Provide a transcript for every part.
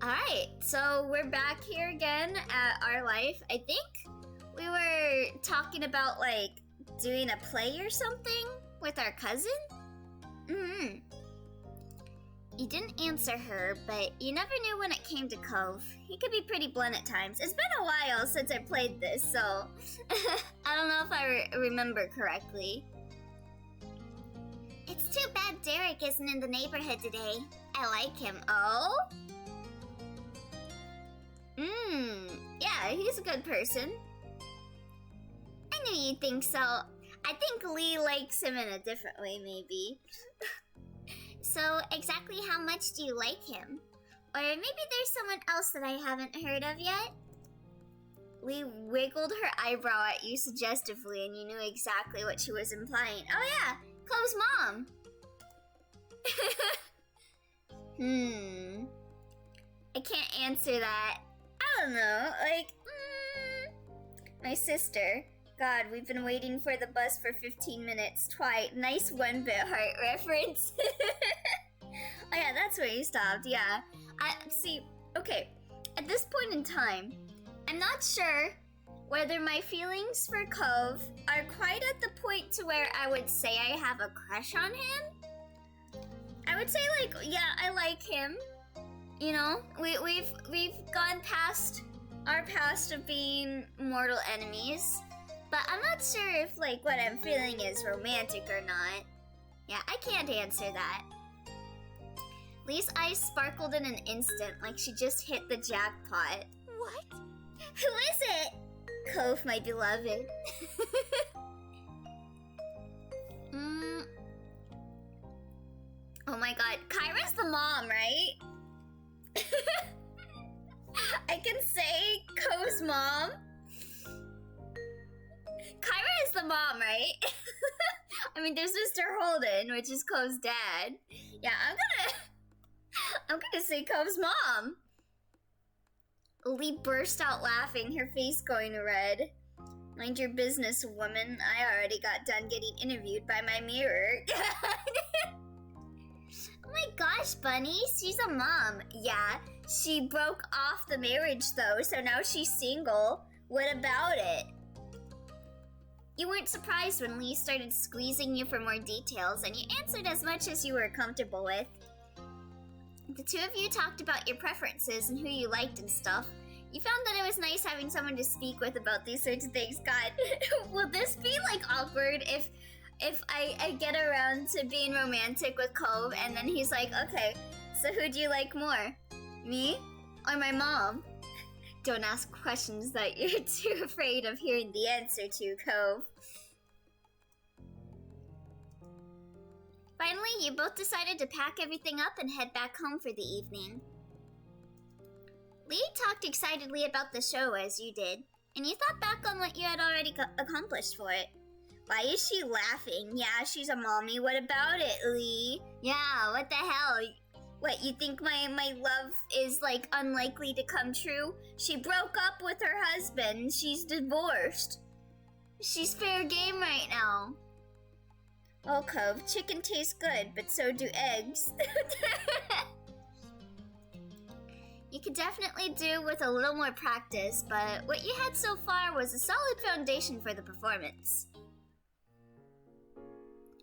Alright, so we're back here again at our life. I think we were talking about, like, doing a play or something with our cousin? You didn't answer her, but you never knew when it came to Cove. He could be pretty blunt at times. It's been a while since I played this, so I don't know if I remember correctly. It's too bad Derek isn't in the neighborhood today. I like him. Oh? Yeah, he's a good person. I knew you'd think so. I think Lee likes him in a different way, maybe. So, exactly how much do you like him? Or maybe there's someone else that I haven't heard of yet? Lee wiggled her eyebrow at you suggestively, and you knew exactly what she was implying. Oh yeah, Chloe's mom! I can't answer that. I don't know, like, my sister. God, we've been waiting for the bus for 15 minutes. Twite. Nice one-bit heart reference. Oh yeah, that's where you stopped, yeah. See, okay, at this point in time, I'm not sure whether my feelings for Cove are quite at the point to where I would say I have a crush on him. I would say, like, yeah, I like him. You know, we've gone past our past of being mortal enemies. But I'm not sure if, like, what I'm feeling is romantic or not. Yeah, I can't answer that. Lee's eyes sparkled in an instant, like she just hit the jackpot. What? Who is it? Cove, my beloved. Oh my god, Kyra's the mom, right? I can say Cove's mom. Kyra is the mom, right? I mean, there's Mr. Holden, which is Cove's dad. Yeah, I'm gonna say Cove's mom. Lee burst out laughing, her face going red. Mind your business, woman. I already got done getting interviewed by my mirror. Oh my gosh, Bunny, she's a mom. Yeah, she broke off the marriage though, so now she's single. What about it? You weren't surprised when Lee started squeezing you for more details, and you answered as much as you were comfortable with. The two of you talked about your preferences and who you liked and stuff. You found that it was nice having someone to speak with about these sorts of things. God, will this be, like, awkward if I get around to being romantic with Cove, and then he's like, okay, so who do you like more? Me or my mom? Don't ask questions that you're too afraid of hearing the answer to, Cove. Finally, you both decided to pack everything up and head back home for the evening. Lee talked excitedly about the show as you did, and you thought back on what you had already accomplished for it. Why is she laughing? Yeah, she's a mommy. What about it, Lee? Yeah, what the hell? What, you think my love is, like, unlikely to come true? She broke up with her husband. She's divorced. She's fair game right now. Well, Cove, chicken tastes good, but so do eggs. You could definitely do with a little more practice, but what you had so far was a solid foundation for the performance.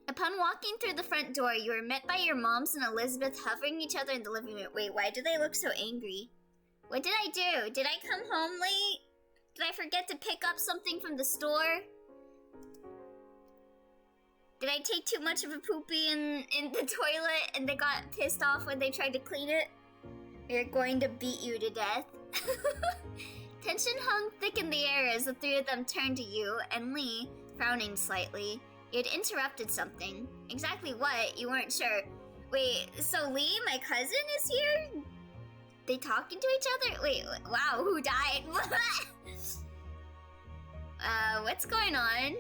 Upon walking through the front door, you were met by your moms and Elizabeth hovering each other in the living room. Wait, why do they look so angry? What did I do? Did I come home late? Did I forget to pick up something from the store? Did I take too much of a poopy in the toilet and they got pissed off when they tried to clean it? They're going to beat you to death. Tension hung thick in the air as the three of them turned to you, and Lee, frowning slightly, you had interrupted something. Exactly what, you weren't sure. Wait, so Lee, my cousin, is here? They talking to each other? Wait, wow, who died? What's going on?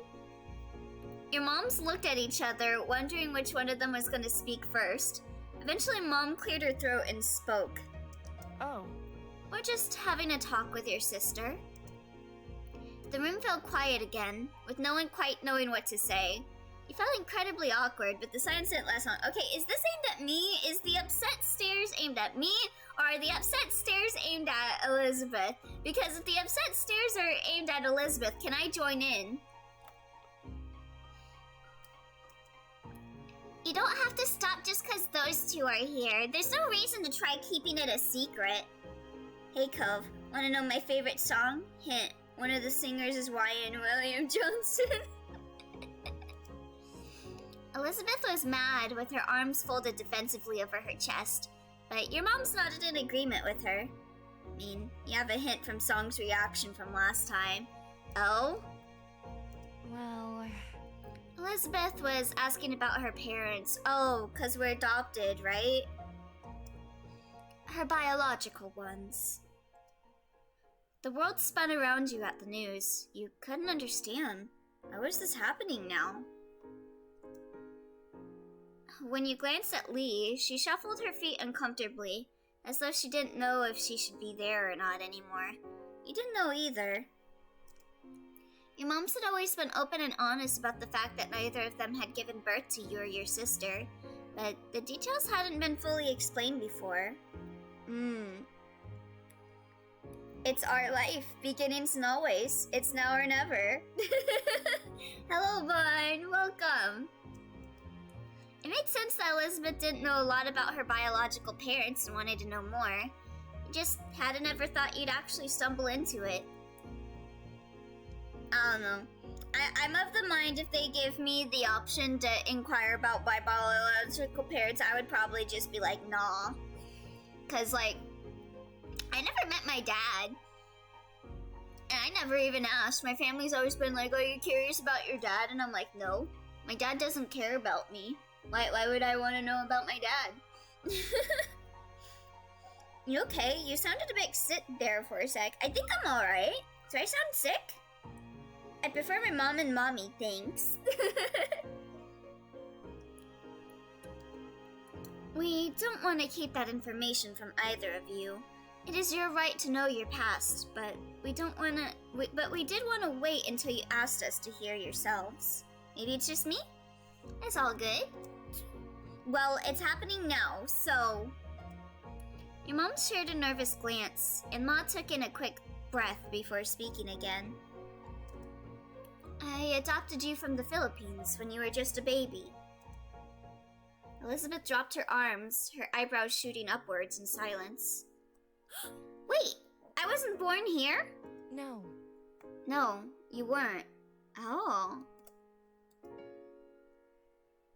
Your moms looked at each other, wondering which one of them was going to speak first. Eventually, Mom cleared her throat and spoke. Oh. We're just having a talk with your sister. The room fell quiet again, with no one quite knowing what to say. You felt incredibly awkward, but the silence didn't last long. Okay, is this aimed at me? Is the upset stares aimed at me? Or are the upset stares aimed at Elizabeth. Because if the upset stares are aimed at Elizabeth, can I join in? You don't have to stop just because those two are here. There's no reason to try keeping it a secret. Hey, Cove, want to know my favorite song? Hint, one of the singers is Y.N. William Johnson. Elizabeth was mad with her arms folded defensively over her chest, but your mom's nodded in agreement with her. I mean, you have a hint from Song's reaction from last time. Oh? Well... Elizabeth was asking about her parents. Oh, 'cause we're adopted, right? Her biological ones. The world spun around you at the news. You couldn't understand. How is this happening now? When you glanced at Lee, she shuffled her feet uncomfortably, as though she didn't know if she should be there or not anymore. You didn't know either. Your moms had always been open and honest about the fact that neither of them had given birth to you or your sister, but the details hadn't been fully explained before. It's our life, beginnings and always. It's now or never. Hello, Vaughn. Welcome. It made sense that Elizabeth didn't know a lot about her biological parents and wanted to know more. You just hadn't ever thought you'd actually stumble into it. I don't know. I'm of the mind if they give me the option to inquire about my biological parents, I would probably just be like, nah. 'Cause, like, I never met my dad. And I never even asked. My family's always been like, are you curious about your dad? And I'm like, no. My dad doesn't care about me. Why would I want to know about my dad? You okay? You sounded a bit sick there for a sec. I think I'm alright. Do I sound sick? I prefer my mom and mommy, thanks. We don't want to keep that information from either of you. It is your right to know your past, but we don't want to. But we did want to wait until you asked us to hear yourselves. Maybe it's just me? It's all good. Well, it's happening now, so... Your mom shared a nervous glance, and Ma took in a quick breath before speaking again. I adopted you from the Philippines when you were just a baby. Elizabeth dropped her arms, her eyebrows shooting upwards in silence. Wait, I wasn't born here? No. No, you weren't. Oh.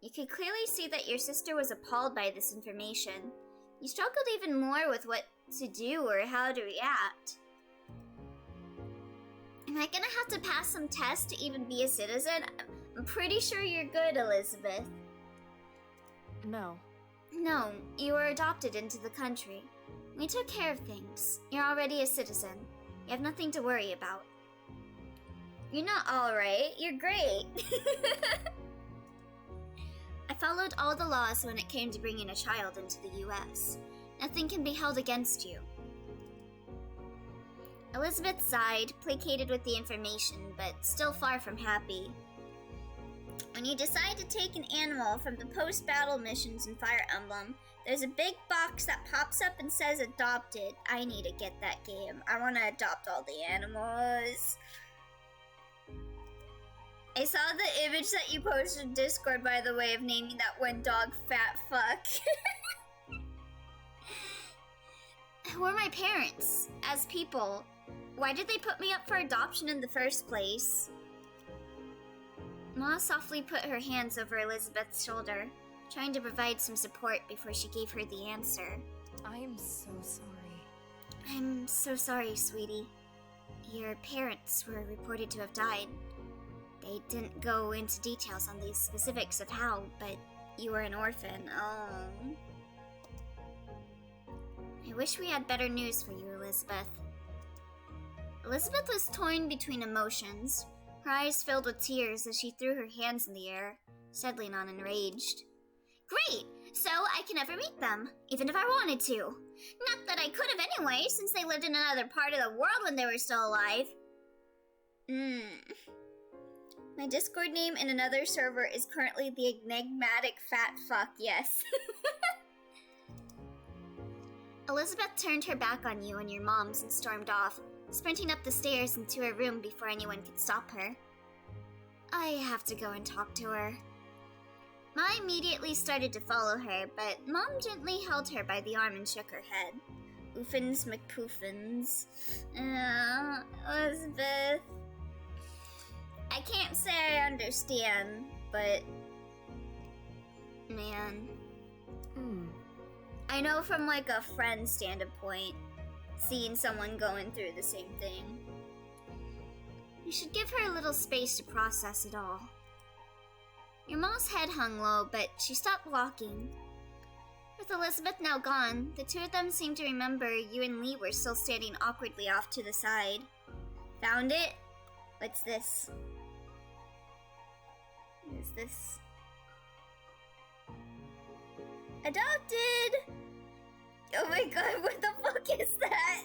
You could clearly see that your sister was appalled by this information. You struggled even more with what to do or how to react. Am I gonna have to pass some tests to even be a citizen? I'm pretty sure you're good, Elizabeth. No. No, you were adopted into the country. We took care of things. You're already a citizen. You have nothing to worry about. You're not alright, you're great. I followed all the laws when it came to bringing a child into the US. Nothing can be held against you. Elizabeth sighed, placated with the information, but still far from happy. When you decide to take an animal from the post-battle missions in Fire Emblem, there's a big box that pops up and says adopted. I need to get that game. I want to adopt all the animals. I saw the image that you posted in Discord, by the way, of naming that one dog Fat Fuck. Who are my parents? As people, why did they put me up for adoption in the first place? Ma softly put her hands over Elizabeth's shoulder, trying to provide some support before she gave her the answer. I'm so sorry. I'm so sorry, sweetie. Your parents were reported to have died. They didn't go into details on the specifics of how, but you were an orphan. Oh. I wish we had better news for you, Elizabeth. Elizabeth was torn between emotions, her eyes filled with tears as she threw her hands in the air, settling on enraged. Great! So I can never meet them, even if I wanted to. Not that I could have anyway, since they lived in another part of the world when they were still alive. My Discord name in another server is currently the enigmatic Fat Fuck, yes. Elizabeth turned her back on you and your moms and stormed off, sprinting up the stairs into her room before anyone could stop her. I have to go and talk to her. Ma immediately started to follow her, but Mom gently held her by the arm and shook her head. Oofins McPoofins. Elizabeth. I can't say I understand, but... man. I know from like a friend standpoint, seeing someone going through the same thing. You should give her a little space to process it all. Your mom's head hung low, but she stopped walking. With Elizabeth now gone, the two of them seemed to remember you and Lee were still standing awkwardly off to the side. Found it? What's this? What is this? Adopted! Oh my god, what the fuck is that?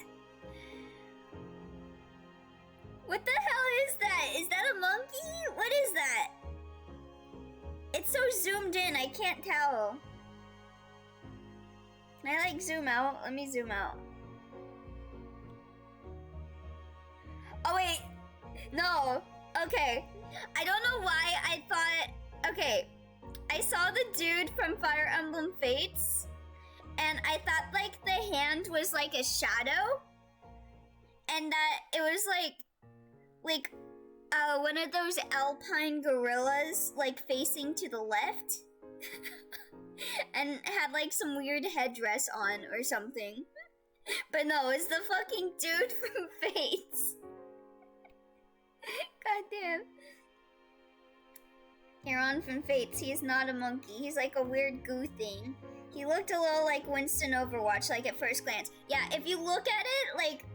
What the hell is that? Is that a monkey? What is that? It's so zoomed in, I can't tell. Can I like zoom out? Let me zoom out. Oh wait, no, okay. I don't know why I thought, okay. I saw the dude from Fire Emblem Fates, and I thought like the hand was like a shadow, and that it was like one of those alpine gorillas like facing to the left, and had like some weird headdress on or something. But no, it's the fucking dude from Fates. Goddamn. Heron from Fates, he is not a monkey. He's like a weird goo thing. He looked a little like Winston Overwatch, like at first glance. Yeah, if you look at it, like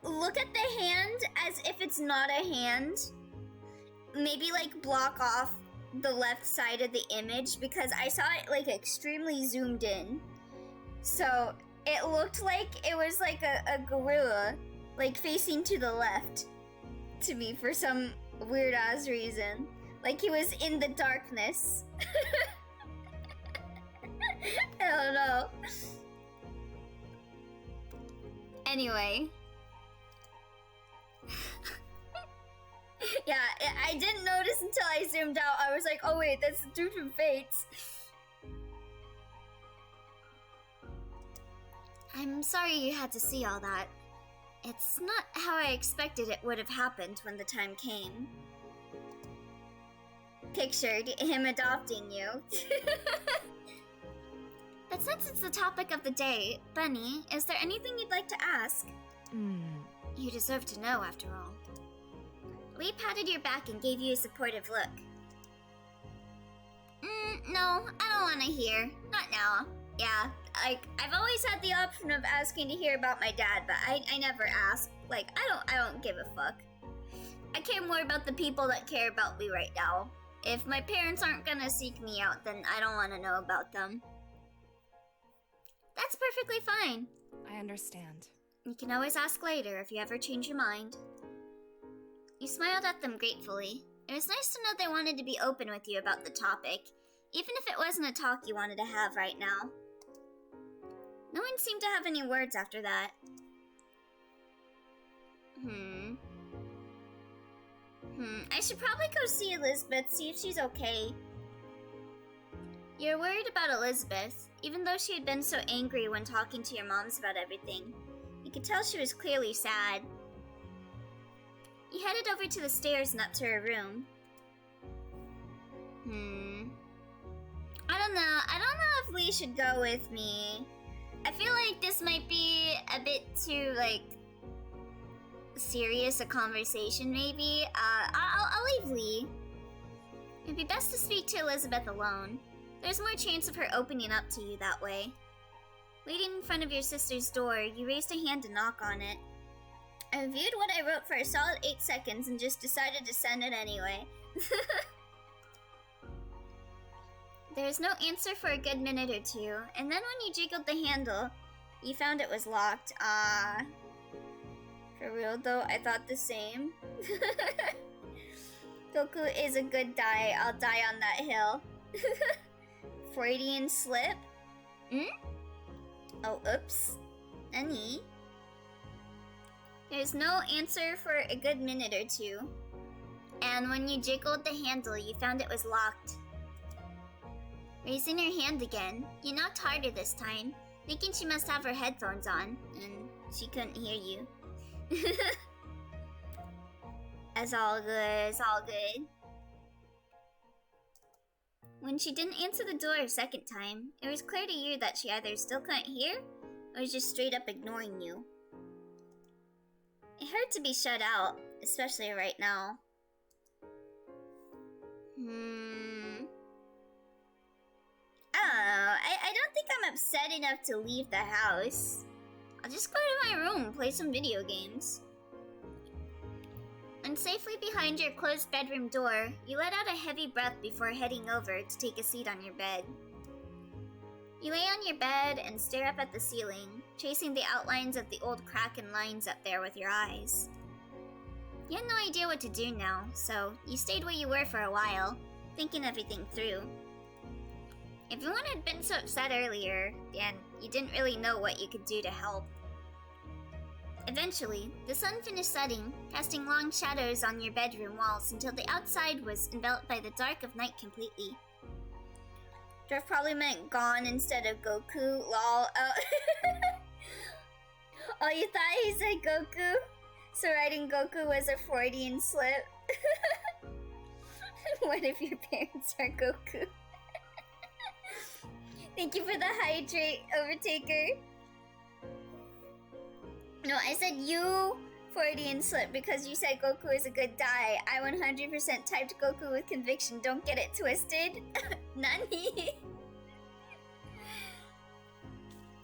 look at the hand as if it's not a hand. Maybe like block off the left side of the image, because I saw it like extremely zoomed in. So it looked like it was like a gorilla, like facing to the left to me for some weird ass reason. Like he was in the darkness. I don't know. Anyway. Yeah, I didn't notice until I zoomed out. I was like, oh wait, that's the dude from Fates. I'm sorry you had to see all that. It's not how I expected it would have happened when the time came. Pictured him adopting you. But since it's the topic of the day, Bunny, is there anything you'd like to ask? You deserve to know, after all. Lee patted your back and gave you a supportive look. No, I don't want to hear. Not now. Yeah, like, I've always had the option of asking to hear about my dad, but I never asked. Like, I don't give a fuck. I care more about the people that care about me right now. If my parents aren't gonna seek me out, then I don't want to know about them. That's perfectly fine. I understand. You can always ask later if you ever change your mind. You smiled at them gratefully. It was nice to know they wanted to be open with you about the topic, even if it wasn't a talk you wanted to have right now. No one seemed to have any words after that. I should probably go see Elizabeth, see if she's okay. You're worried about Elizabeth, even though she had been so angry when talking to your moms about everything. You could tell she was clearly sad. You headed over to the stairs and up to her room. I don't know if Lee should go with me. I feel like this might be a bit too, like, serious a conversation, maybe. I'll leave Lee. It'd be best to speak to Elizabeth alone. There's more chance of her opening up to you that way. Waiting in front of your sister's door, you raised a hand to knock on it. I reviewed what I wrote for a solid 8 seconds and just decided to send it anyway. There was no answer for a good minute or two, and then when you jiggled the handle, you found it was locked. For real though, I thought the same. Goku is a good die. I'll die on that hill. Freudian slip? Oh, oops. Nani? There's no answer for a good minute or two. And when you jiggled the handle, you found it was locked. Raising her hand again, you knocked harder this time, thinking she must have her headphones on, and she couldn't hear you. It's all good, it's all good. When she didn't answer the door a second time, it was clear to you that she either still couldn't hear, or was just straight up ignoring you. It hurt to be shut out, especially right now. I don't know. I don't think I'm upset enough to leave the house. I'll just go to my room and play some video games. And safely behind your closed bedroom door, you let out a heavy breath before heading over to take a seat on your bed. You lay on your bed and stare up at the ceiling, tracing the outlines of the old crack and lines up there with your eyes. You had no idea what to do now, so you stayed where you were for a while, thinking everything through. Everyone had been so upset earlier, and you didn't really know what you could do to help. Eventually, the sun finished setting, casting long shadows on your bedroom walls until the outside was enveloped by the dark of night completely. Dwarf probably meant gone instead of Goku, lol. Oh, oh, you thought he said Goku? So writing Goku was a Freudian slip? What if your parents are Goku? Thank you for the hydrate, Overtaker. No, I said you Freudian slip because you said Goku is a good dye. I 100% typed Goku with conviction. Don't get it twisted. Nani?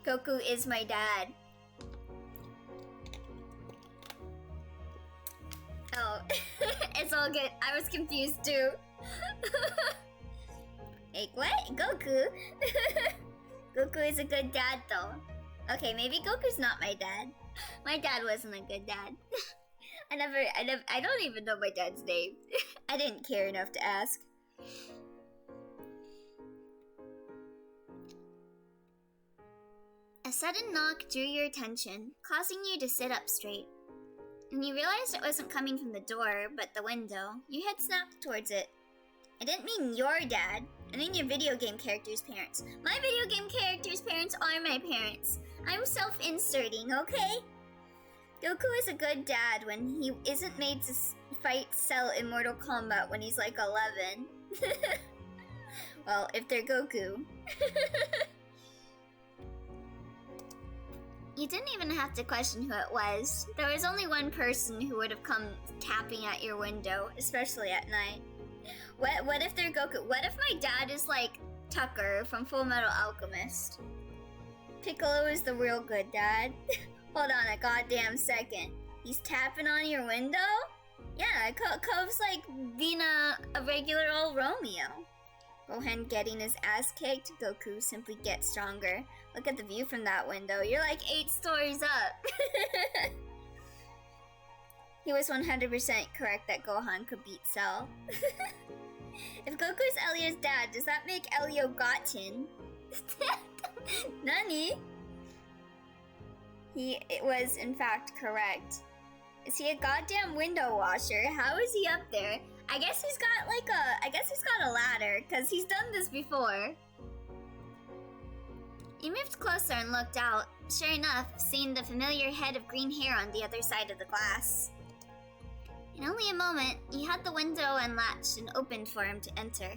Goku is my dad. Oh, it's all good. I was confused too. Like, what? Goku? Goku is a good dad though. Okay, maybe Goku's not my dad. My dad wasn't a good dad. I don't even know my dad's name. I didn't care enough to ask. A sudden knock drew your attention, causing you to sit up straight. When you realized it wasn't coming from the door, but the window, your head snapped towards it. I didn't mean your dad. I mean your video game character's parents. My video game character's parents are my parents. I'm self-inserting, okay? Goku is a good dad when he isn't made to fight Cell in Mortal Kombat when he's like 11. Well, if they're Goku. You didn't even have to question who it was. There was only one person who would have come tapping at your window, especially at night. What if they're Goku? What if my dad is like Tucker from Full Metal Alchemist? Piccolo is the real good dad. Hold on a goddamn second. He's tapping on your window? Yeah, Cove's like being a regular old Romeo. Gohan getting his ass kicked, Goku simply gets stronger. Look at the view from that window. You're like 8 stories up. He was 100% correct that Gohan could beat Cell. If Goku's Elio's dad, does that make Elio Goten? Nani? He was in fact correct. Is he a goddamn window washer? How is he up there? I guess he's got a ladder, cause he's done this before. You moved closer and looked out, sure enough, seeing the familiar head of green hair on the other side of the glass. In only a moment, he had the window unlatched and opened for him to enter.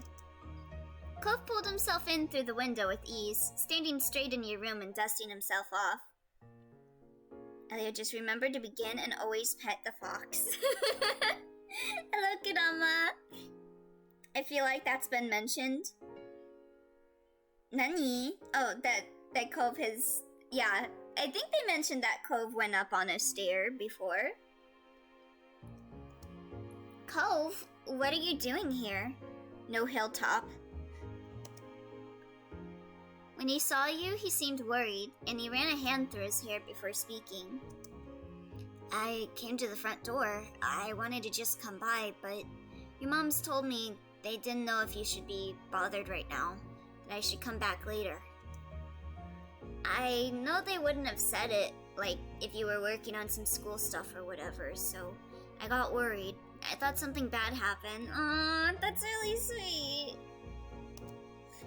Cove pulled himself in through the window with ease, standing straight in your room and dusting himself off. Elio, just remember to begin and always pet the fox. Hello, Kurama. I feel like that's been mentioned. Nani? Oh, that Cove has... Yeah, I think they mentioned that Cove went up on a stair before. Cove, what are you doing here? No hilltop. When he saw you, he seemed worried, and he ran a hand through his hair before speaking. I came to the front door. I wanted to just come by, but your moms told me they didn't know if you should be bothered right now, that I should come back later. I know they wouldn't have said it, like, if you were working on some school stuff or whatever, so I got worried. I thought something bad happened. Aw, that's really sweet.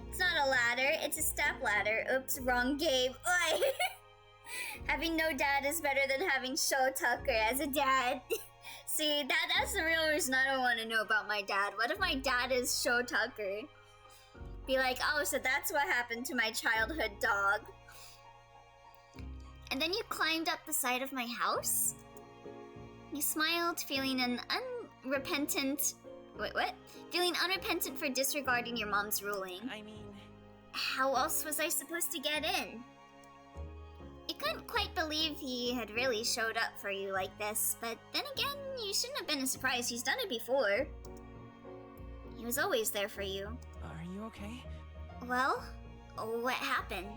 It's not a ladder, it's a step ladder. Oops, wrong game. Oi! Having no dad is better than having Sho Tucker as a dad. See, that's the real reason I don't want to know about my dad. What if my dad is Sho Tucker? Be like, oh, so that's what happened to my childhood dog. And then you climbed up the side of my house? You smiled, feeling unrepentant... Wait, what? Feeling unrepentant for disregarding your mom's ruling. I mean... How else was I supposed to get in? You couldn't quite believe he had really showed up for you like this, but then again, you shouldn't have been surprised. He's done it before. He was always there for you. Are you okay? Well, what happened?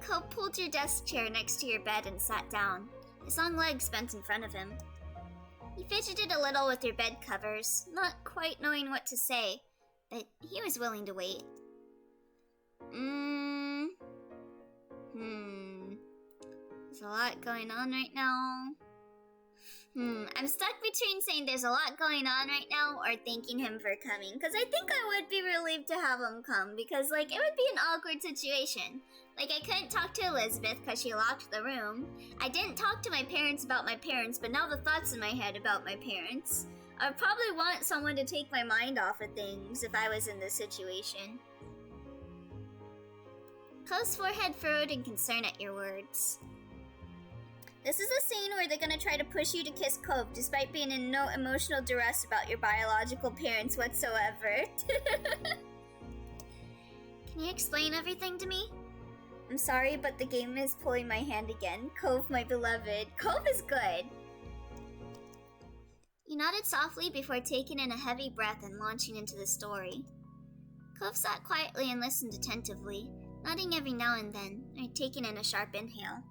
Ko pulled your desk chair next to your bed and sat down, his long legs bent in front of him. You fidgeted a little with your bed covers, not quite knowing what to say, but he was willing to wait. There's a lot going on right now. I'm stuck between saying there's a lot going on right now or thanking him for coming, because I think I would be relieved to have him come, because, like, it would be an awkward situation. Like, I couldn't talk to Elizabeth because she locked the room. I didn't talk to my parents about my parents, but now the thoughts in my head about my parents. I'd probably want someone to take my mind off of things if I was in this situation. Ko's forehead furrowed in concern at your words. This is a scene where they're gonna try to push you to kiss Cove despite being in no emotional duress about your biological parents whatsoever. Can you explain everything to me? I'm sorry, but the game is pulling my hand again. Cove, my beloved. Cove is good. You nodded softly before taking in a heavy breath and launching into the story. Cove sat quietly and listened attentively, nodding every now and then, or taking in a sharp inhale.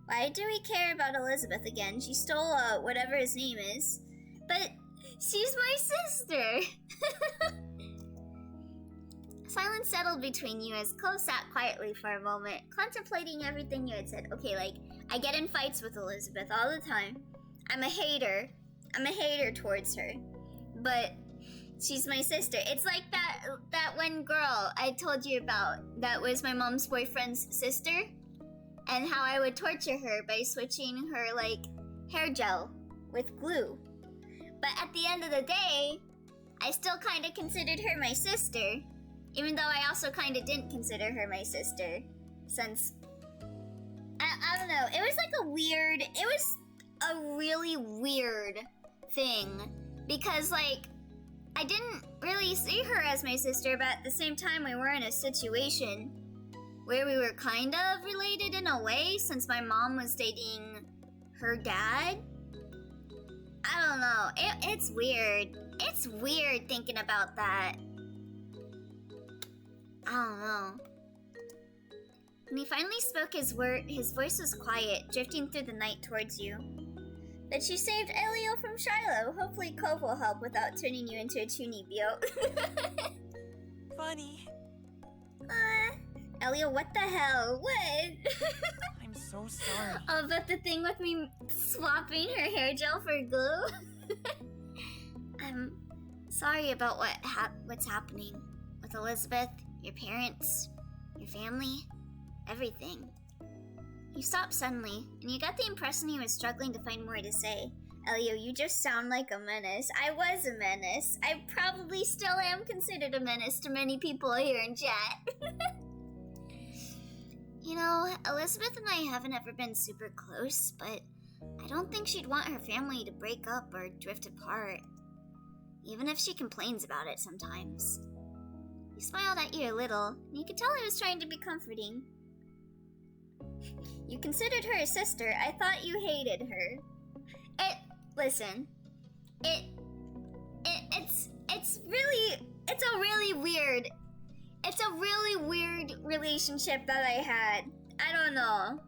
Why do we care about Elizabeth again? She stole, whatever his name is. But she's my sister! Silence settled between you as Cove sat quietly for a moment, contemplating everything you had said. Okay, like, I get in fights with Elizabeth all the time. I'm a hater. I'm a hater towards her. But she's my sister. It's like that one girl I told you about that was my mom's boyfriend's sister. And how I would torture her by switching her, like, hair gel with glue. But at the end of the day, I still kind of considered her my sister. Even though I also kind of didn't consider her my sister. Since, I don't know, it was like it was a really weird thing. Because, like, I didn't really see her as my sister, but at the same time we were in a situation where we were kind of related in a way, since my mom was dating her dad. I don't know. It's weird. It's weird thinking about that. I don't know. When he finally spoke his voice was quiet, drifting through the night towards you. But she saved Elio from Shiloh. Hopefully Cove will help without turning you into a Chunibyo. Funny. Elio, what the hell? What? I'm so sorry. Oh, but the thing with me swapping her hair gel for glue? I'm sorry about what's happening with Elizabeth, your parents, your family, everything. You stopped suddenly, and you got the impression he was struggling to find more to say. Elio, you just sound like a menace. I was a menace. I probably still am considered a menace to many people here in chat. You know, Elizabeth and I haven't ever been super close, but I don't think she'd want her family to break up or drift apart, even if she complains about it sometimes. He smiled at you a little, and you could tell he was trying to be comforting. You considered her a sister. I thought you hated her. Listen, it's a really weird relationship that I had. I don't know.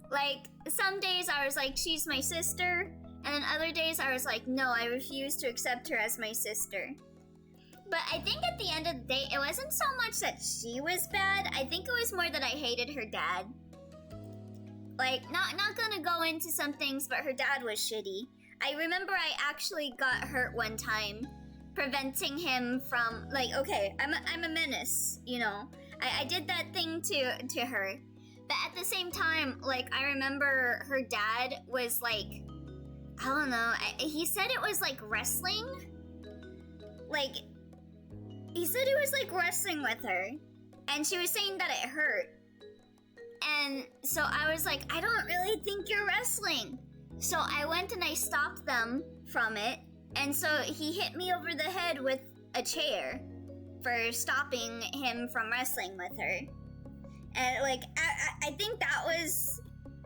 Like, some days I was like, she's my sister, and then other days I was like, no, I refuse to accept her as my sister. But I think at the end of the day, it wasn't so much that she was bad. I think it was more that I hated her dad. Like, not gonna go into some things, but her dad was shitty. I remember I actually got hurt one time, preventing him from, like, okay, I'm a menace, you know. I did that thing to her. But at the same time, like, I remember her dad was like, I don't know, he said it was like wrestling. Like, he said it was like wrestling with her. And she was saying that it hurt. And so I was like, I don't really think you're wrestling. So I went and I stopped them from it. And so he hit me over the head with a chair for stopping him from wrestling with her. And like, I think that was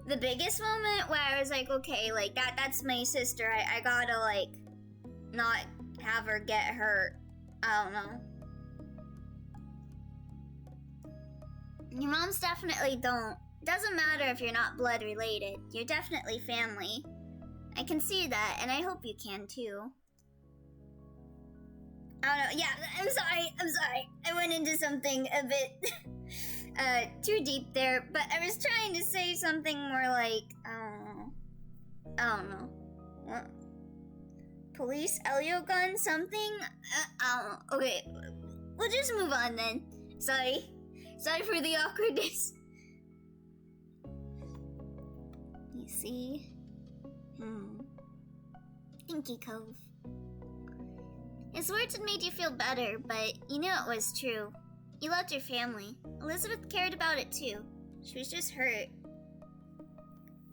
the biggest moment where I was like, okay, like that's my sister. I gotta like not have her get hurt. I don't know. Your moms definitely don't. Doesn't matter if you're not blood related. You're definitely family. I can see that, and I hope you can too. I don't know. Yeah, I'm sorry. I went into something a bit too deep there, but I was trying to say something more like, I don't know. What? Police Elio gun something? I don't know. Okay, we'll just move on then. Sorry for the awkwardness. You see? Thinky Cove. His words had made you feel better, but you knew it was true. You loved your family. Elizabeth cared about it too. She was just hurt.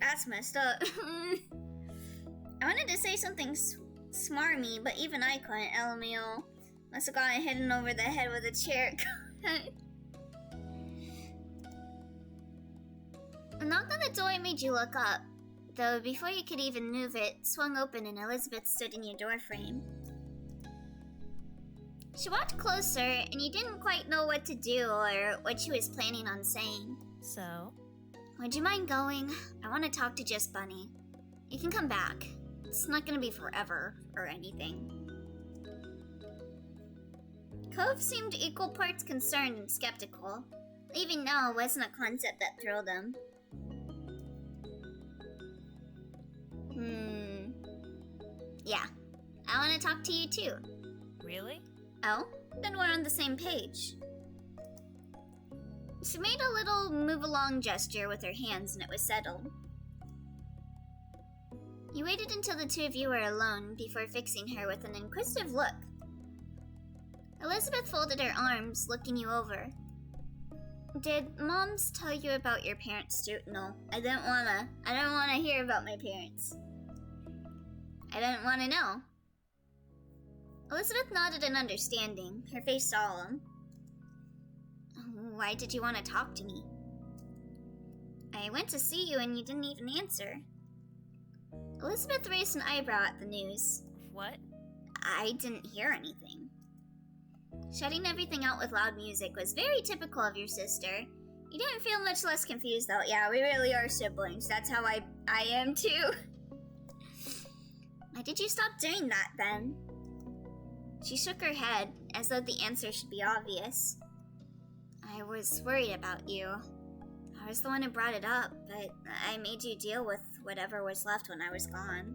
That's messed up. I wanted to say something smarmy, but even I couldn't. LMAO. Must have gotten hit over the head with a chair. A knock on the door made you look up, though before you could even move it, swung open and Elizabeth stood in your doorframe. She walked closer, and you didn't quite know what to do or what she was planning on saying. So? Would you mind going? I want to talk to just Bunny. You can come back. It's not gonna be forever or anything. Cove seemed equal parts concerned and skeptical. Leaving now wasn't a concept that thrilled him. Yeah. I want to talk to you too. Really? Oh? Then we're on the same page. She made a little move-along gesture with her hands and it was settled. You waited until the two of you were alone before fixing her with an inquisitive look. Elizabeth folded her arms, looking you over. Did Moms tell you about your parents too? No, I didn't wanna hear about my parents. I didn't wanna know. Elizabeth nodded in understanding, her face solemn. Why did you want to talk to me? I went to see you and you didn't even answer. Elizabeth raised an eyebrow at the news. What? I didn't hear anything. Shutting everything out with loud music was very typical of your sister. You didn't feel much less confused though. Yeah, we really are siblings. That's how I am too. Why did you stop doing that then? She shook her head, as though the answer should be obvious. I was worried about you. I was the one who brought it up, but I made you deal with whatever was left when I was gone.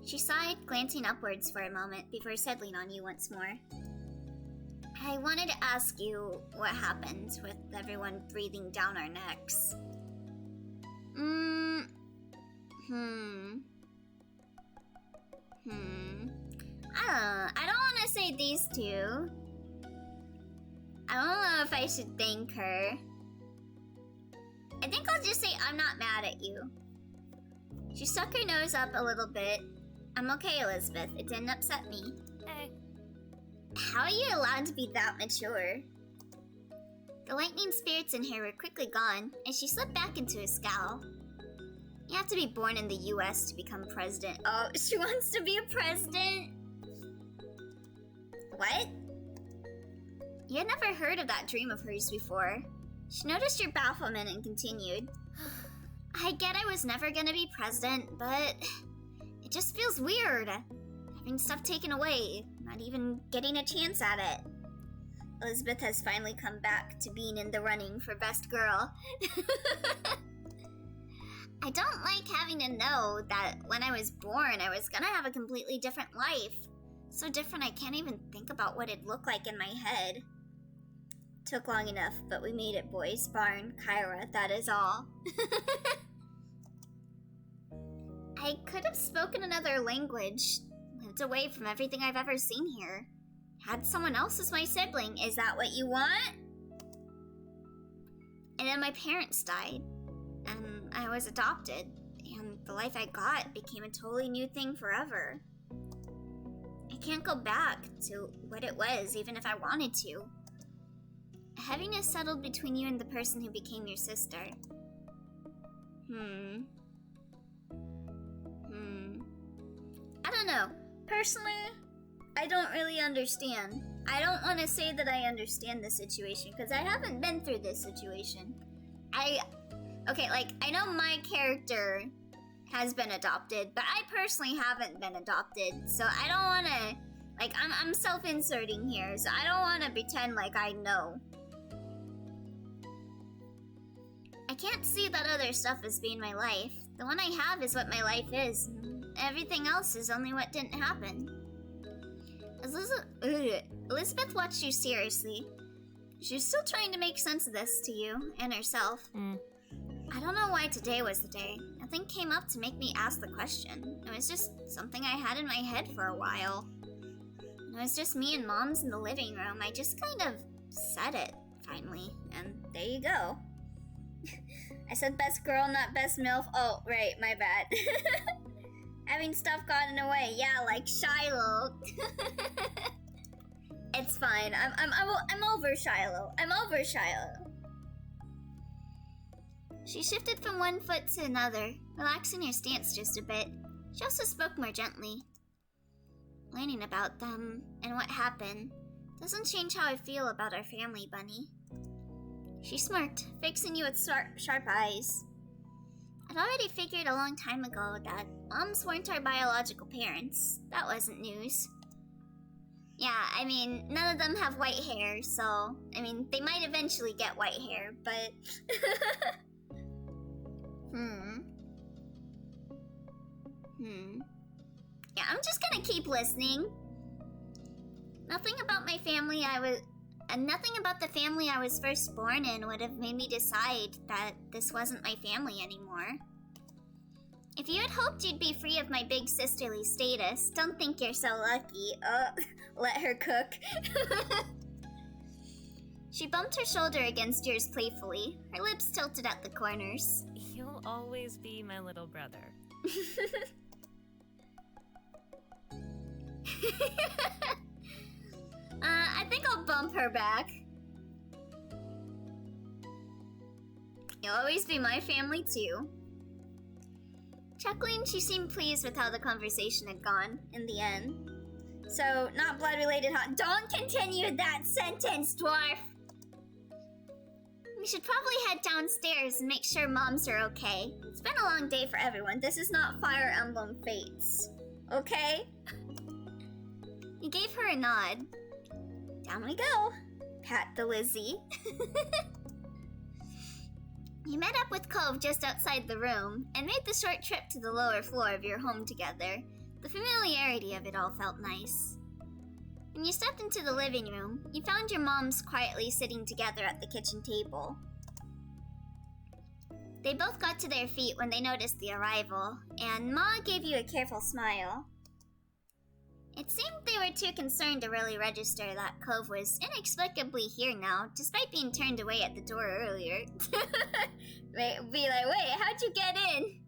She sighed, glancing upwards for a moment before settling on you once more. I wanted to ask you what happened with everyone breathing down our necks. I don't want to say these two. I don't know if I should thank her. I think I'll just say I'm not mad at you. She stuck her nose up a little bit. I'm okay, Elizabeth. It didn't upset me. Hey. How are you allowed to be that mature? The lightning spirits in her were quickly gone, and she slipped back into a scowl. You have to be born in the US to become president. Oh, she wants to be a president? What? You had never heard of that dream of hers before. She noticed your bafflement and continued. I get I was never gonna be president, but it just feels weird. Having stuff taken away. not even getting a chance at it. Elizabeth has finally come back to being in the running for best girl. I don't like having to know that when I was born, I was gonna have a completely different life. So different I can't even think about what it'd look like in my head. Took long enough, but we made it, boys. Barn, Kyra, that is all. I could have spoken another language, lived away from everything I've ever seen here. Had someone else as my sibling. Is that what you want? And then my parents died, and I was adopted, and the life I got became a totally new thing forever. I can't go back to what it was, even if I wanted to. A heaviness settled between you and the person who became your sister. I don't know. Personally, I don't really understand. I don't want to say that I understand the situation, because I haven't been through this situation. Okay, like, I know my character has been adopted, but I personally haven't been adopted, so I don't want to, like, I'm self-inserting here, so I don't want to pretend like I know. I can't see that other stuff as being my life. The one I have is what my life is. Everything else is only what didn't happen. Elizabeth watched you seriously. She's still trying to make sense of this to you and herself. I don't know why today was the day. Nothing came up to make me ask the question. It was just something I had in my head for a while. It was just me and Mom's in the living room. I just kind of said it, finally. And there you go. I said best girl, not best MILF. Oh, right, my bad. Having stuff gotten away. Yeah, like Shiloh. It's fine. I'm over Shiloh. I'm over Shiloh. She shifted from one foot to another, relaxing her stance just a bit. She also spoke more gently. Learning about them and what happened doesn't change how I feel about our family, Bunny. She smirked, fixing you with sharp eyes. I'd already figured a long time ago that moms weren't our biological parents. That wasn't news. Yeah, I mean, none of them have white hair, so... I mean, they might eventually get white hair, but... Yeah, I'm just gonna keep listening. Nothing about my family nothing about the family I was first born in would have made me decide that this wasn't my family anymore. If you had hoped you'd be free of my big sisterly status, don't think you're so lucky. Let her cook. She bumped her shoulder against yours playfully, her lips tilted at the corners. You'll always be my little brother. I think I'll bump her back. You'll always be my family too. Chuckling, she seemed pleased with how the conversation had gone in the end. So, not blood-related, huh? Don't continue that sentence, dwarf! We should probably head downstairs and make sure moms are okay. It's been a long day for everyone. This is not Fire Emblem Fates. Okay? He gave her a nod. Down we go. Pat the Lizzie. You met up with Cove just outside the room and made the short trip to the lower floor of your home together. The familiarity of it all felt nice. When you stepped into the living room, you found your moms quietly sitting together at the kitchen table. They both got to their feet when they noticed the arrival, and Ma gave you a careful smile. It seemed they were too concerned to really register that Cove was inexplicably here now, despite being turned away at the door earlier. Be like, wait, how'd you get in?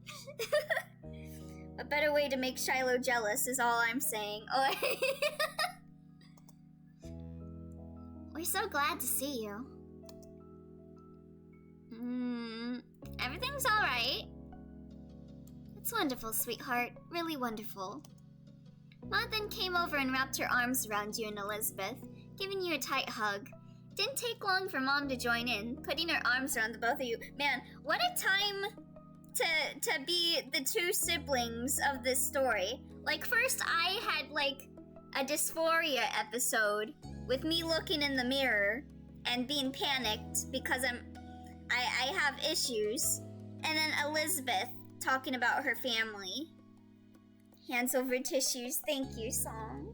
A better way to make Shiloh jealous is all I'm saying. Oh, we're so glad to see you. Everything's alright. It's wonderful, sweetheart. Really wonderful. Ma then came over and wrapped her arms around you and Elizabeth, giving you a tight hug. Didn't take long for Mom to join in, putting her arms around the both of you. Man, what a time to be the two siblings of this story. Like, first I had, like, a dysphoria episode with me looking in the mirror and being panicked because I have issues, and then Elizabeth talking about her family. Hands over tissues, thank you, song.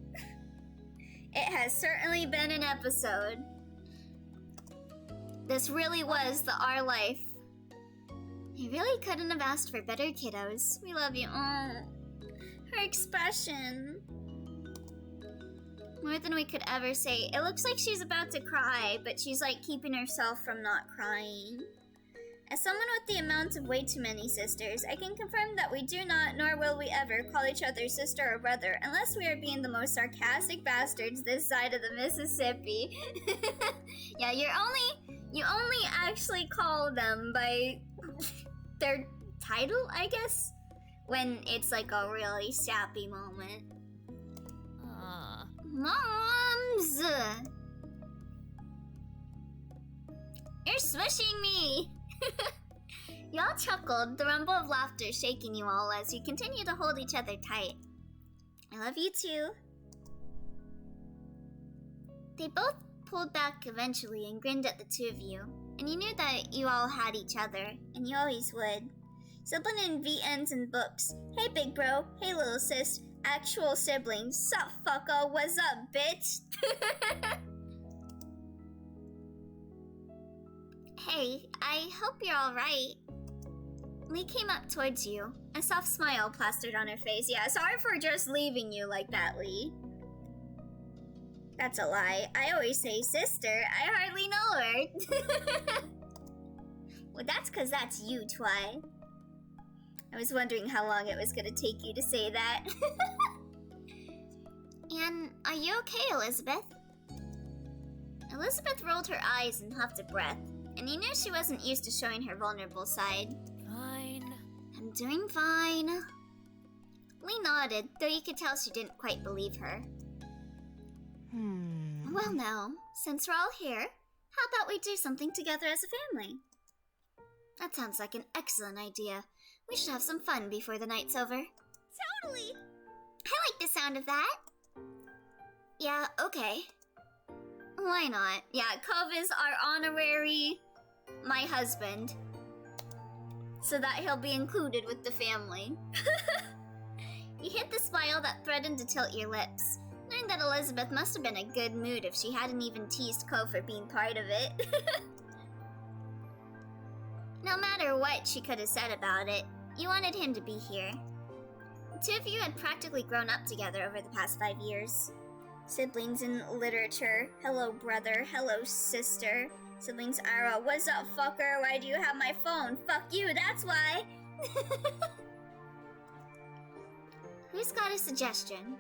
It has certainly been an episode. This really was the our life. I really couldn't have asked for better, kiddos. We love you. Oh, her expression. More than we could ever say. It looks like she's about to cry, but she's like keeping herself from not crying. As someone with the amount of way too many sisters, I can confirm that we do not, nor will we ever, call each other sister or brother, unless we are being the most sarcastic bastards this side of the Mississippi. Yeah, you only actually call them by their title, I guess, when it's like a really sappy moment. Moms! You're smushing me! Y'all chuckled, the rumble of laughter shaking you all as you continue to hold each other tight. I love you too. They both pulled back eventually and grinned at the two of you, and you knew that you all had each other, and you always would. Sibling in VNs and books. Hey big bro, hey little sis, actual siblings. Sup fucko, what's up bitch? Hey, I hope you're alright. Lee came up towards you, a soft smile plastered on her face. Yeah, sorry for just leaving you like that, Lee. That's a lie. I always say sister. I hardly know her. Well, that's because that's you, Twy. I was wondering how long it was going to take you to say that. And are you okay, Elizabeth? Elizabeth rolled her eyes and huffed a breath, and you knew she wasn't used to showing her vulnerable side. Fine. I'm doing fine. Lee nodded, though you could tell she didn't quite believe her. Well now, since we're all here, how about we do something together as a family? That sounds like an excellent idea. We should have some fun before the night's over. Totally! I like the sound of that. Yeah, okay. Why not? Yeah, Cove is our honorary my husband, so that he'll be included with the family. You hit the smile that threatened to tilt your lips, knowing that Elizabeth must have been in a good mood if she hadn't even teased Cove for being part of it. No matter what she could have said about it, you wanted him to be here. The two of you had practically grown up together over the past 5 years. Siblings in literature, hello brother, hello sister. Siblings Ira, what's up fucker, why do you have my phone? Fuck you, that's why! Who's got a suggestion?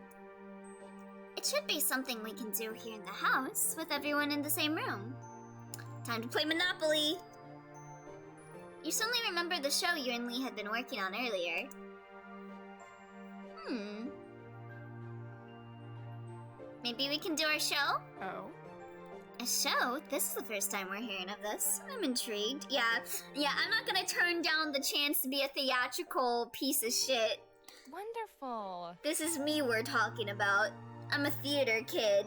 It should be something we can do here in the house, with everyone in the same room. Time to play Monopoly! You suddenly remember the show you and Lee had been working on earlier. Maybe we can do our show? Oh? A show? This is the first time we're hearing of this. I'm intrigued. Yeah, I'm not gonna turn down the chance to be a theatrical piece of shit. Wonderful. This is me we're talking about. I'm a theater kid.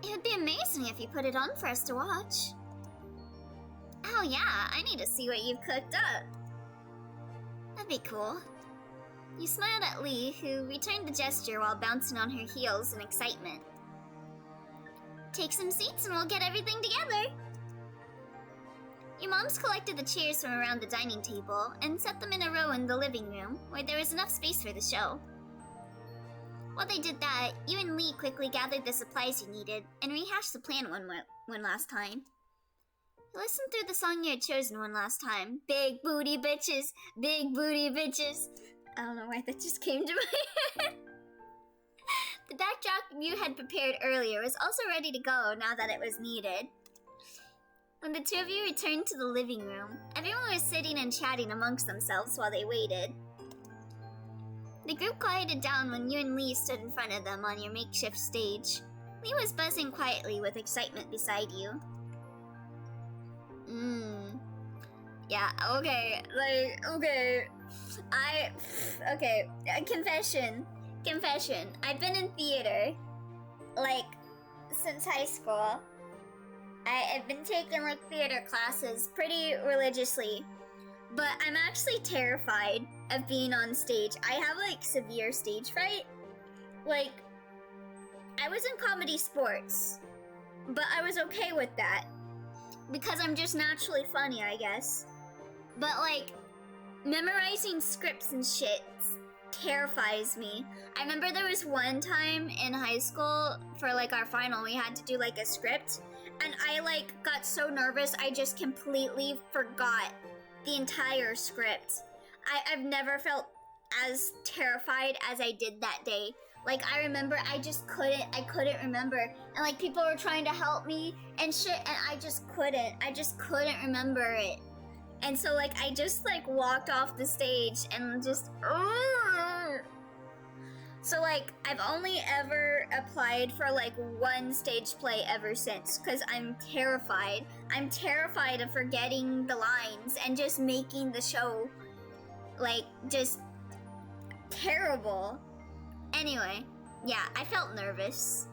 It would be amazing if you put it on for us to watch. Oh yeah, I need to see what you've cooked up. That'd be cool. You smiled at Lee, who returned the gesture while bouncing on her heels in excitement. Take some seats and we'll get everything together. Your moms collected the chairs from around the dining table and set them in a row in the living room, where there was enough space for the show. While they did that, you and Lee quickly gathered the supplies you needed and rehashed the plan one last time. You listened through the song you had chosen one last time. Big booty bitches, big booty bitches. I don't know why that just came to my head. The backdrop you had prepared earlier was also ready to go now that it was needed. When the two of you returned to the living room, everyone was sitting and chatting amongst themselves while they waited. The group quieted down when you and Lee stood in front of them on your makeshift stage. Lee was buzzing quietly with excitement beside you. Yeah, okay, okay. A confession. Confession, I've been in theater, like, since high school. I've been taking, like, theater classes pretty religiously. But I'm actually terrified of being on stage. I have, like, severe stage fright. Like, I was in comedy sports, but I was okay with that. Because I'm just naturally funny, I guess. But, like, memorizing scripts and shit terrifies me. I remember there was one time in high school for, like, our final, we had to do, like, a script. And I, like, got so nervous, I just completely forgot the entire script. I've never felt as terrified as I did that day. Like, I remember I couldn't remember. And, like, people were trying to help me and shit, and I just couldn't remember it. And so, like, I just, like, walked off the stage and just, So, like, I've only ever applied for, like, one stage play ever since, because I'm terrified. I'm terrified of forgetting the lines and just making the show, like, just terrible. Anyway, yeah, I felt nervous.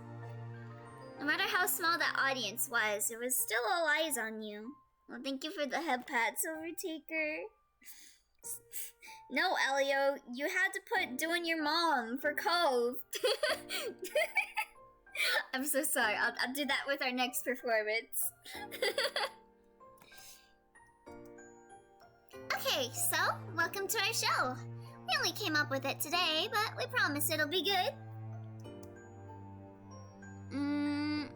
No matter how small that audience was, it was still all eyes on you. Well, thank you for the head pat, Silvertaker. No, Elio, you had to put doing your mom for Cove. I'm so sorry. I'll do that with our next performance. Okay, so welcome to our show. We only came up with it today, but we promise it'll be good.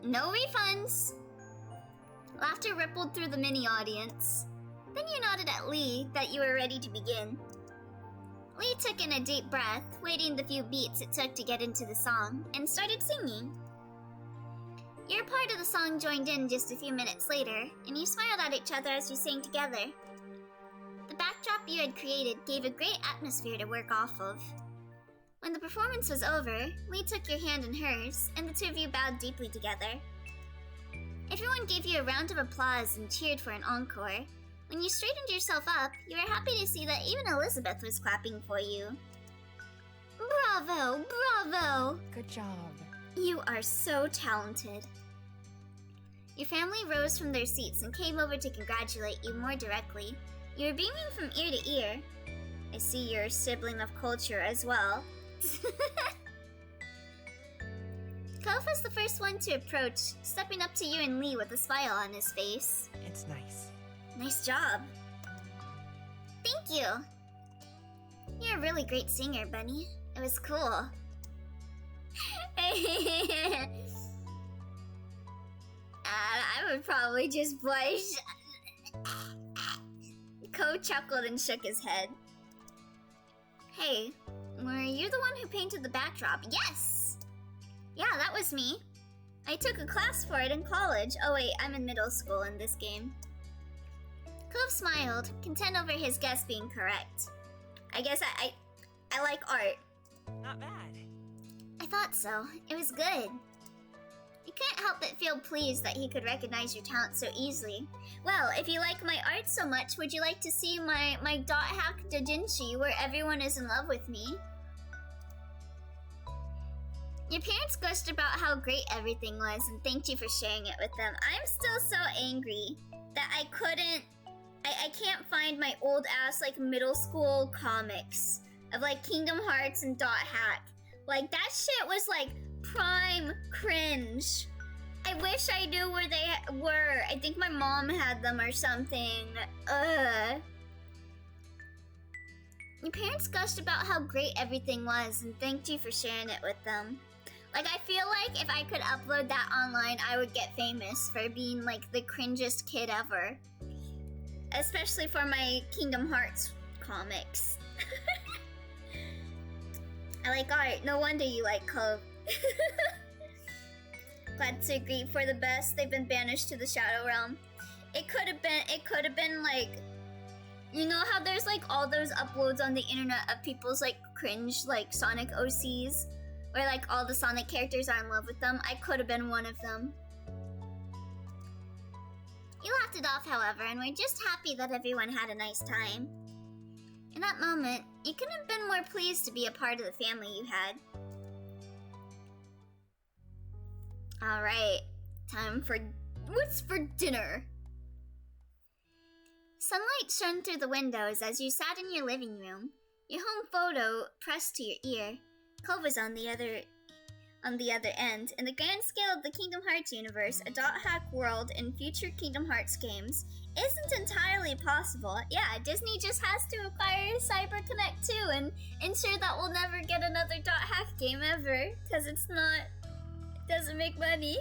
No refunds. Laughter rippled through the mini audience. Then you nodded at Lee that you were ready to begin. Lee took in a deep breath, waiting the few beats it took to get into the song, and started singing. Your part of the song joined in just a few minutes later, and you smiled at each other as you sang together. The backdrop you had created gave a great atmosphere to work off of. When the performance was over, Lee took your hand in hers, and the two of you bowed deeply together. Everyone gave you a round of applause and cheered for an encore. When you straightened yourself up, you were happy to see that even Elizabeth was clapping for you. Bravo! Bravo! Good job. You are so talented. Your family rose from their seats and came over to congratulate you more directly. You were beaming from ear to ear. I see you're a sibling of culture as well. Cove was the first one to approach, stepping up to you and Lee with a smile on his face. It's nice. Nice job. Thank you. You're a really great singer, Bunny. It was cool. I would probably just blush. Cove chuckled and shook his head. Hey, were you the one who painted the backdrop? Yes! Yeah, that was me. I took a class for it in college. Oh wait, I'm in middle school in this game. Cove smiled, content over his guess being correct. I guess I like art. Not bad. I thought so. It was good. You couldn't help but feel pleased that he could recognize your talent so easily. Well, if you like my art so much, would you like to see my dot hack doujinshi where everyone is in love with me? Your parents gushed about how great everything was and thanked you for sharing it with them. I'm still so angry that I can't find my old ass like middle school comics of like Kingdom Hearts and Dot Hack. Like that shit was like prime cringe. I wish I knew where they were. I think my mom had them or something. Your parents gushed about how great everything was and thanked you for sharing it with them. Like, I feel like if I could upload that online, I would get famous for being, like, the cringest kid ever. Especially for my Kingdom Hearts comics. I like art. No wonder you like Cove. Glad to agree. For the best, they've been banished to the Shadow Realm. It could have been, like... You know how there's, like, all those uploads on the internet of people's, like, cringe, like, Sonic OCs? Where, like, all the Sonic characters are in love with them. I could have been one of them. You laughed it off, however, and were just happy that everyone had a nice time. In that moment, you couldn't have been more pleased to be a part of the family you had. Alright, time for... what's for dinner? Sunlight shone through the windows as you sat in your living room, your home photo pressed to your ear. Cove was on the other end. In the grand scale of the Kingdom Hearts universe, a dot hack world in future Kingdom Hearts games isn't entirely possible. Yeah, Disney just has to acquire CyberConnect 2 and ensure that we'll never get another dot hack game ever, because it doesn't make money.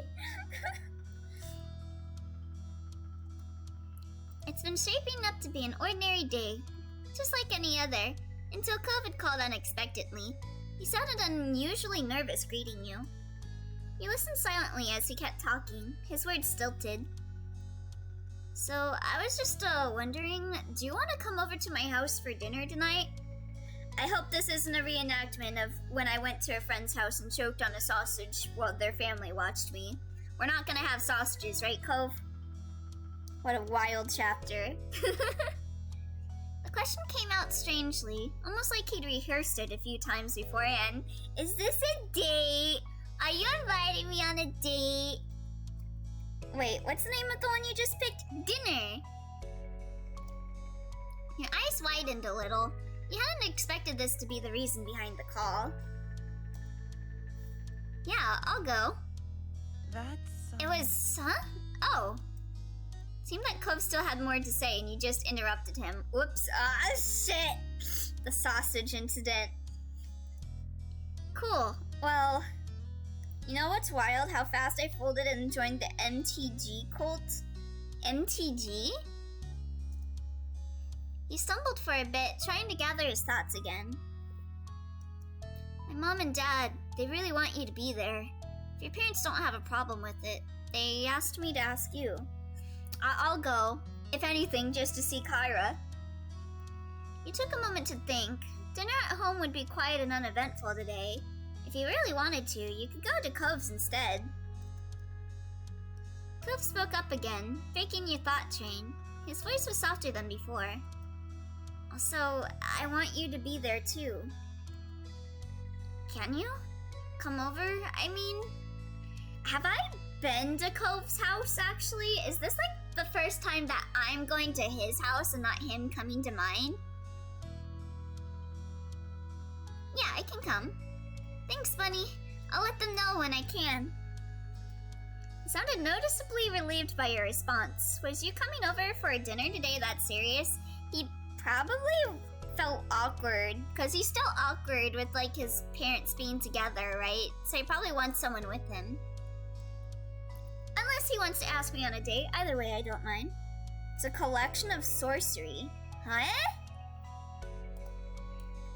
It's been shaping up to be an ordinary day, just like any other, until COVID called unexpectedly. He sounded unusually nervous greeting you. You listened silently as he kept talking, his words stilted. So, I was just wondering, do you want to come over to my house for dinner tonight? I hope this isn't a reenactment of when I went to a friend's house and choked on a sausage while their family watched me. We're not gonna have sausages, right, Cove? What a wild chapter. The question came out strangely, almost like he'd rehearsed it a few times beforehand. Is this a date? Are you inviting me on a date? Wait, what's the name of the one you just picked? Dinner. Your eyes widened a little. You hadn't expected this to be the reason behind the call. Yeah, I'll go. That's... It was... huh? Oh. Seemed like Cove still had more to say and you just interrupted him. Whoops. Ah, shit! The sausage incident. Cool. Well, you know what's wild? How fast I folded and joined the MTG cult? MTG? He stumbled for a bit, trying to gather his thoughts again. My mom and dad, they really want you to be there. If your parents don't have a problem with it, they asked me to ask you. I'll go, if anything, just to see Kyra. You took a moment to think. Dinner at home would be quiet and uneventful today. If you really wanted to, you could go to Cove's instead. Cove spoke up again, breaking your thought train. His voice was softer than before. Also, I want you to be there too. Can you? Come over? I mean, have I been to Cove's house actually? Is this like the first time that I'm going to his house and not him coming to mine? Yeah, I can come. Thanks, Bunny. I'll let them know when I can. You sounded noticeably relieved by your response. Was you coming over for a dinner today that serious? He probably felt awkward, because he's still awkward with like his parents being together, right? So he probably wants someone with him. Unless he wants to ask me on a date, either way I don't mind. It's a collection of sorcery. Huh?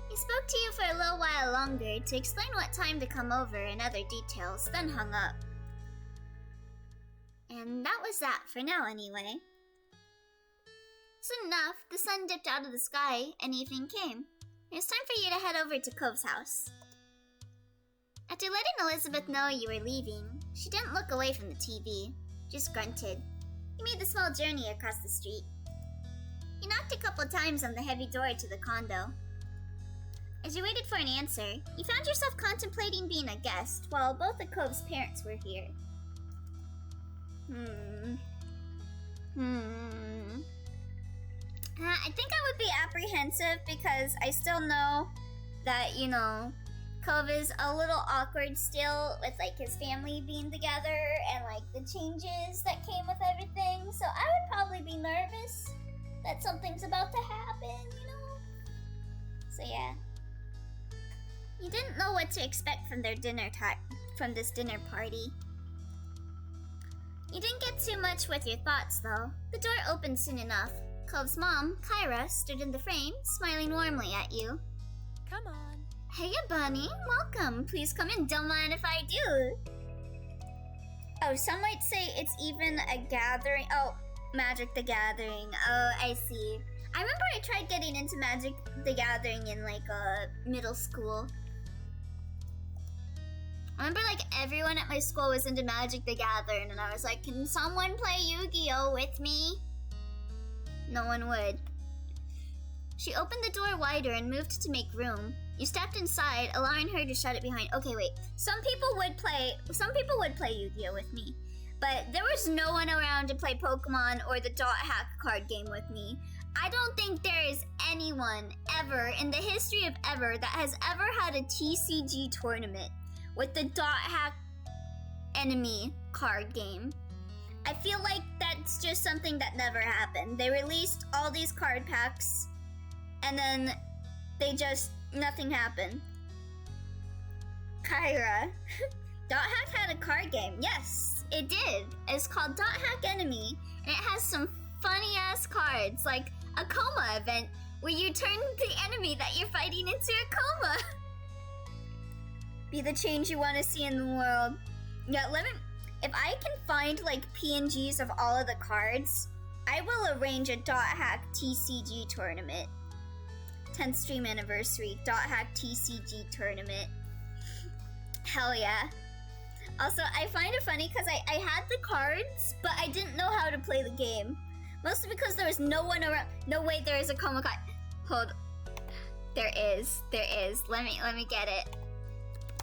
He spoke to you for a little while longer to explain what time to come over and other details, then hung up. And that was that for now anyway. Soon enough, the sun dipped out of the sky and evening came. It was time for you to head over to Cove's house. After letting Elizabeth know you were leaving, she didn't look away from the TV, just grunted. You made the small journey across the street. You knocked a couple times on the heavy door to the condo. As you waited for an answer, you found yourself contemplating being a guest while both of Cove's parents were here. I think I would be apprehensive because I still know that, you know, Cove is a little awkward still with like his family being together and like the changes that came with everything. So I would probably be nervous that something's about to happen, you know? So yeah. You didn't know what to expect from their from this dinner party. You didn't get too much with your thoughts though. The door opened soon enough. Cove's mom, Kyra, stood in the frame, smiling warmly at you. Come on. Hey, Bunny. Welcome. Please come in. Don't mind if I do. Oh, some might say it's even a gathering. Oh, Magic the Gathering. Oh, I see. I remember I tried getting into Magic the Gathering in, like, middle school. I remember, like, everyone at my school was into Magic the Gathering, and I was like, can someone play Yu-Gi-Oh! With me? No one would. She opened the door wider and moved to make room. You stepped inside, allowing her to shut it behind. Okay, wait. Some people would play Yu-Gi-Oh with me, but there was no one around to play Pokemon or the Dot Hack card game with me. I don't think there is anyone ever in the history of ever that has ever had a TCG tournament with the Dot Hack enemy card game. I feel like that's just something that never happened. They released all these card packs, and then nothing happened. Kyra. Dot Hack had a card game. Yes, it did. It's called Dot Hack Enemy, and it has some funny-ass cards, like a coma event, where you turn the enemy that you're fighting into a coma. Be the change you want to see in the world. Yeah, if I can find, like, PNGs of all of the cards, I will arrange a Dot Hack TCG tournament. 10th stream anniversary, Dot Hack TCG tournament. Hell yeah. Also, I find it funny because I had the cards, but I didn't know how to play the game. Mostly because there was no one around. No, wait, there is a coma card. Hold. There is. Let me get it.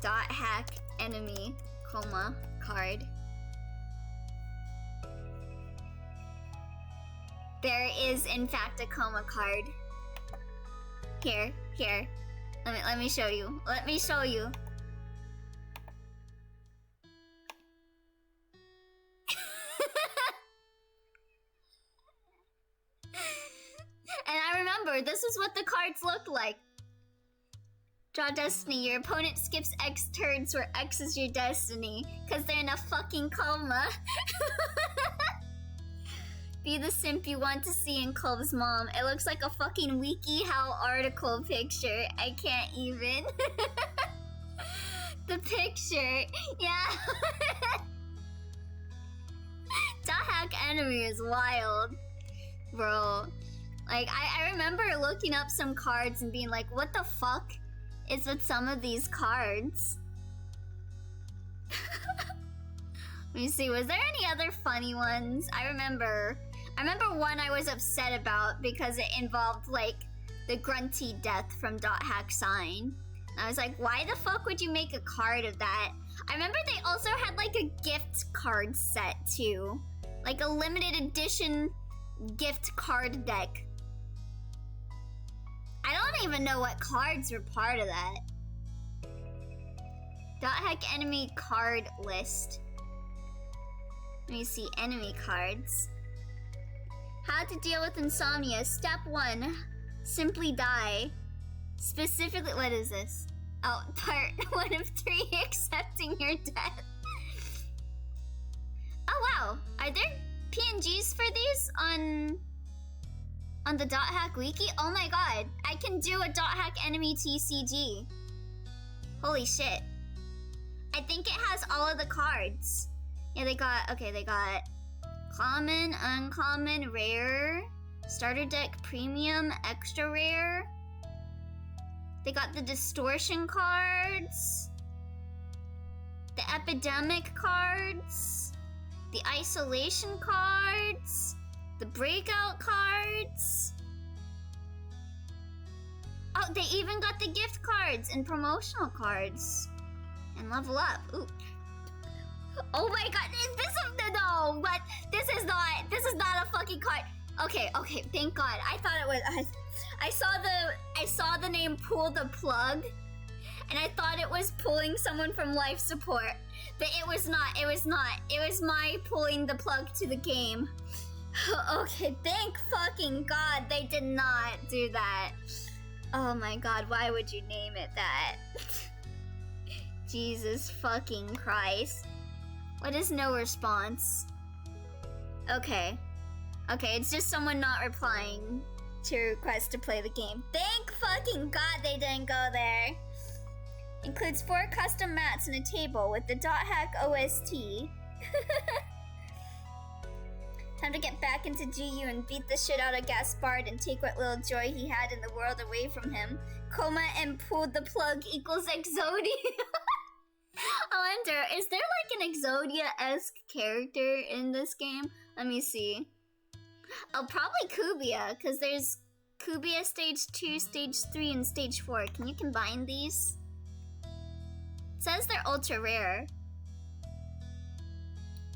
Dot Hack enemy coma card. There is, in fact, a coma card. Here. Let me show you. And I remember, this is what the cards look like. Draw destiny. Your opponent skips X turns where X is your destiny, because they're in a fucking coma. Be the simp you want to see in Club's mom. It looks like a fucking WikiHow article picture. I can't even. The picture. Yeah. Dot Hack enemy is wild. Bro. Like, I remember looking up some cards and being like, what the fuck is with some of these cards? Let me see, was there any other funny ones? I remember one I was upset about because it involved, like, the grunty death from Dot Hack Sign. And I was like, why the fuck would you make a card of that? I remember they also had, like, a gift card set, too. Like, a limited edition gift card deck. I don't even know what cards were part of that. Dot Hack enemy card list. Let me see, enemy cards. How to deal with insomnia. Step 1. Simply die. Specifically, what is this? Oh, part 1 of 3, accepting your death. Oh wow, are there PNGs for these on the Dot Hack wiki? Oh my god, I can do a Dot Hack enemy TCG. Holy shit. I think it has all of the cards. Yeah, they got common, uncommon, rare, starter deck, premium, extra rare. They got the distortion cards, the epidemic cards, the isolation cards, the breakout cards. Oh, they even got the gift cards and promotional cards. And level up. Ooh. Oh my god, this is not a fucking card. Okay, thank god. I thought it was I saw the name Pull the Plug, and I thought it was pulling someone from life support. But it was not. It was my pulling the plug to the game. Okay, thank fucking god they did not do that. Oh my god, why would you name it that? Jesus fucking Christ. What is no response? Okay, it's just someone not replying to request to play the game. Thank fucking god they didn't go there. Includes 4 custom mats and a table with the Dot Hack OST. Time to get back into GU and beat the shit out of Gaspard and take what little joy he had in the world away from him. Coma and pull the plug equals Exodia. I wonder, is there like an Exodia-esque character in this game? Let me see. Oh, probably Kubia, because there's Kubia Stage 2, Stage 3, and Stage 4. Can you combine these? It says they're ultra rare.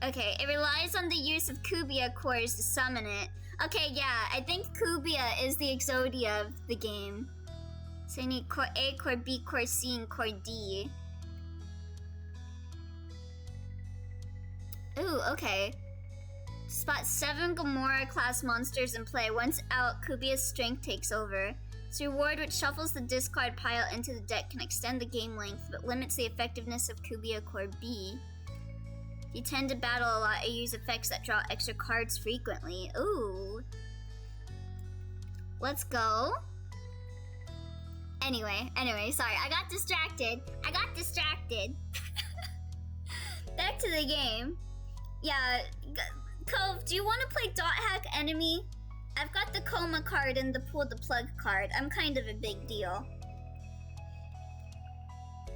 Okay, it relies on the use of Kubia cores to summon it. Okay, yeah, I think Kubia is the Exodia of the game. So you need core A, core B, core C, and core D. Ooh, okay. Spot 7 Gamora class monsters in play. Once out, Kubia's strength takes over. This reward, which shuffles the discard pile into the deck, can extend the game length, but limits the effectiveness of Kubia Core B. If you tend to battle a lot, you use effects that draw extra cards frequently. Ooh. Let's go. Anyway, sorry, I got distracted. Back to the game. Yeah, Cove, do you want to play Dot Hack Enemy? I've got the Coma card and the Pull the Plug card. I'm kind of a big deal.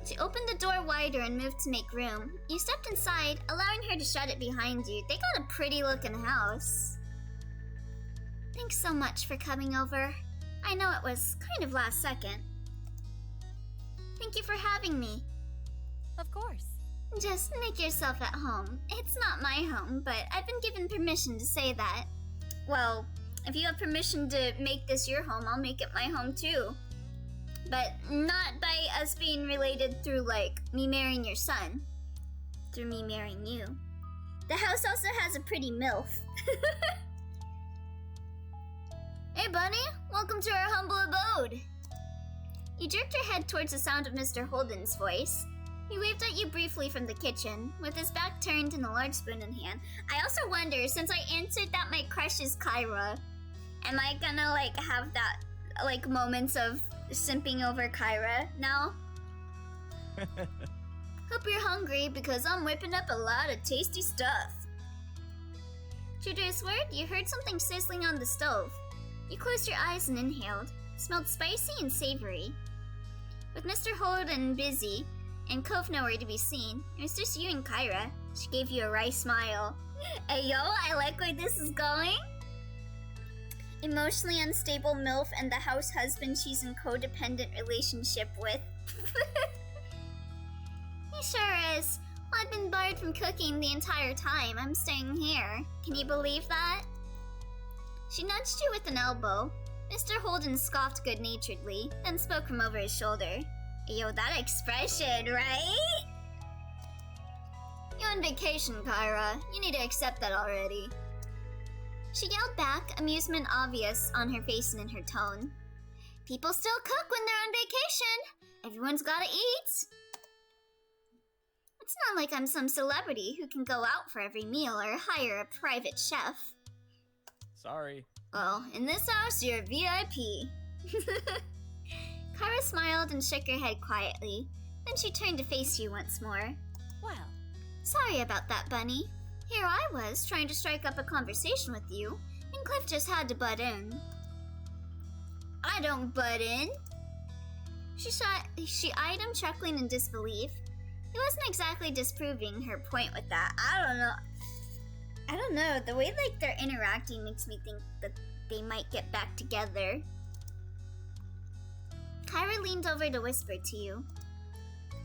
She opened the door wider and moved to make room. You stepped inside, allowing her to shut it behind you. They got a pretty looking house. Thanks so much for coming over. I know it was kind of last second. Thank you for having me. Of course. Just make yourself at home. It's not my home, but I've been given permission to say that. Well, if you have permission to make this your home, I'll make it my home too. But not by us being related through, like, me marrying your son. Through me marrying you. The house also has a pretty MILF. Hey, Bunny. Welcome to our humble abode. You jerked your head towards the sound of Mr. Holden's voice. He waved at you briefly from the kitchen, with his back turned and a large spoon in hand. I also wonder, since I answered that my crush is Kyra, am I gonna, like, have that, like, moments of simping over Kyra now? Hope you're hungry, because I'm whipping up a lot of tasty stuff. True to his word, you heard something sizzling on the stove. You closed your eyes and inhaled. It smelled spicy and savory. With Mr. Holden busy, and Cove nowhere to be seen, it was just you and Kyra. She gave you a wry smile. Hey yo, I like where this is going. Emotionally unstable MILF and the house husband she's in codependent relationship with. He sure is. Well, I've been barred from cooking the entire time. I'm staying here. Can you believe that? She nudged you with an elbow. Mr. Holden scoffed good-naturedly, then spoke from over his shoulder. Yo, that expression, right? You're on vacation, Kyra. You need to accept that already. She yelled back, amusement obvious on her face and in her tone. People still cook when they're on vacation. Everyone's gotta eat. It's not like I'm some celebrity who can go out for every meal or hire a private chef. Sorry. Well, in this house, you're a VIP. Kyra smiled and shook her head quietly. Then she turned to face you once more. Well, Sorry about that, Bunny. Here I was, trying to strike up a conversation with you, and Cliff just had to butt in. I don't butt in. She eyed him, chuckling in disbelief. He wasn't exactly disproving her point with that. I don't know. The way, like, they're interacting makes me think that they might get back together. Kyra leaned over to whisper to you.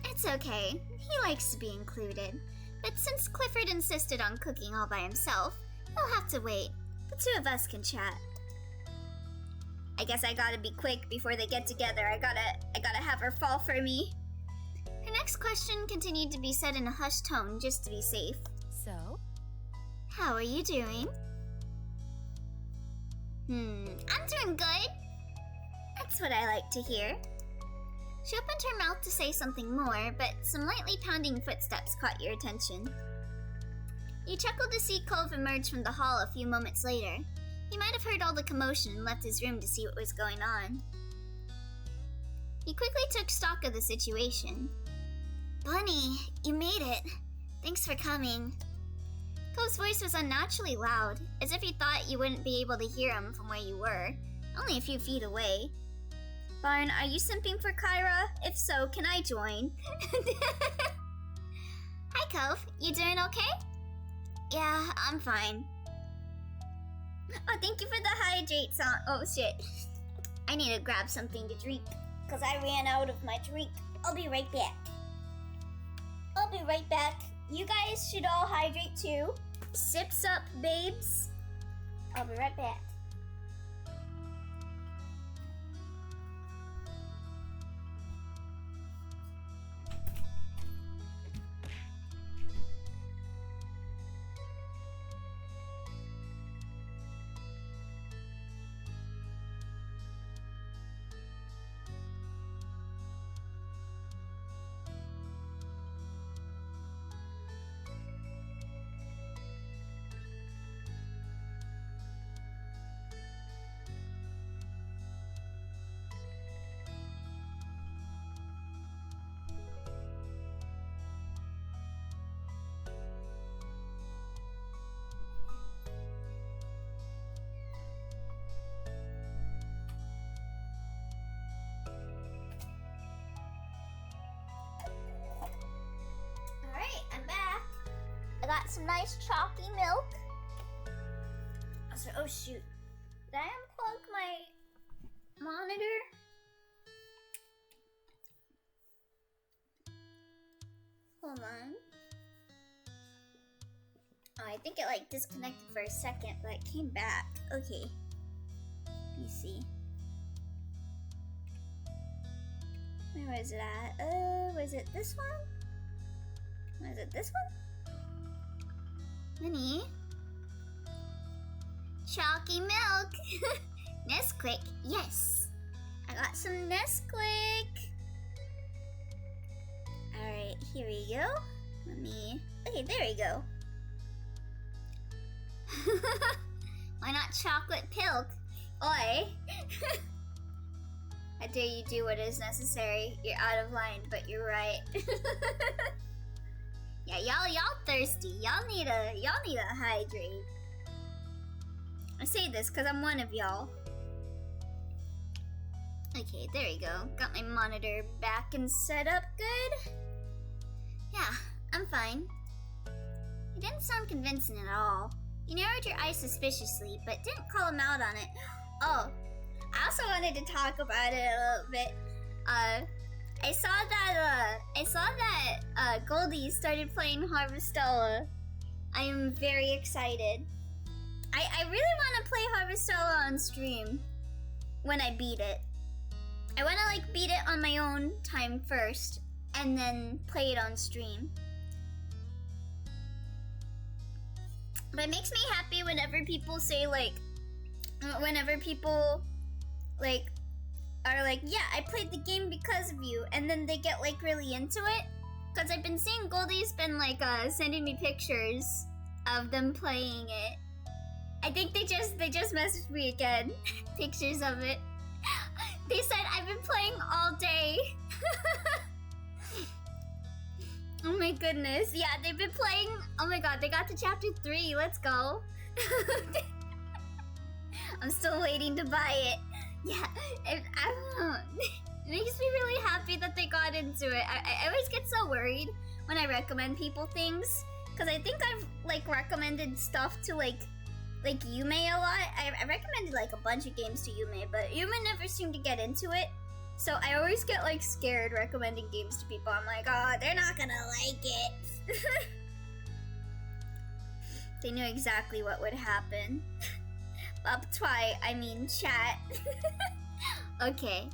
It's okay. He likes to be included. But since Clifford insisted on cooking all by himself, he'll have to wait. The two of us can chat. I guess I gotta be quick before they get together. I gotta have her fall for me. Her next question continued to be said in a hushed tone just to be safe. so? How are you doing? I'm doing good. That's what I like to hear. She opened her mouth to say something more, but some lightly pounding footsteps caught your attention. You chuckled to see Cove emerge from the hall a few moments later. He might have heard all the commotion and left his room to see what was going on. He quickly took stock of the situation. Bunny, you made it. Thanks for coming. Cove's voice was unnaturally loud, as if he thought you wouldn't be able to hear him from where you were, only a few feet away. Barn, are you simping for Kyra? If so, can I join? Hi, Cove. You doing okay? Yeah, I'm fine. Oh, thank you for the hydrate song. Oh, shit. I need to grab something to drink because I ran out of my drink. I'll be right back. I'll be right back. You guys should all hydrate too. Sips up, babes. I'll be right back. I got some nice chalky milk. Oh shoot. Did I unplug my monitor? Hold on. Oh, I think it like disconnected for a second, but it came back. Okay. Let me see. Where was it at? Was it this one? Was it this one? Honey? Chalky milk! Nesquik, yes! I got some Nesquik! Alright, here we go. Let me... Okay, there we go. Why not chocolate pilk? Oi! How dare you do what is necessary? You're out of line, but you're right. Yeah, y'all thirsty. Y'all need to hydrate. I say this because I'm one of y'all. Okay, there we go. Got my monitor back and set up good. Yeah, I'm fine. You didn't sound convincing at all. You narrowed your eyes suspiciously, but didn't call him out on it. Oh, I also wanted to talk about it a little bit. I saw that Goldie started playing Harvestella. I am very excited. I really want to play Harvestella on stream when I beat it. I want to like beat it on my own time first and then play it on stream. But it makes me happy whenever people say like, whenever people like are like, yeah, I played the game because of you, and then they get like really into it. Cause I've been seeing Goldie's been like sending me pictures of them playing it. I think they just messaged me again, pictures of it. They said I've been playing all day. Oh my goodness, yeah, they've been playing. Oh my god, they got to chapter 3. Let's go. I'm still waiting to buy it. Yeah, I don't know. It makes me really happy that they got into it. I always get so worried when I recommend people things, because I think I've like recommended stuff to like Yume a lot. I recommended like a bunch of games to Yume, but Yume never seemed to get into it. So I always get like scared recommending games to people. I'm like, oh, they're not gonna like it. They knew exactly what would happen. Up twi, I mean chat. Okay.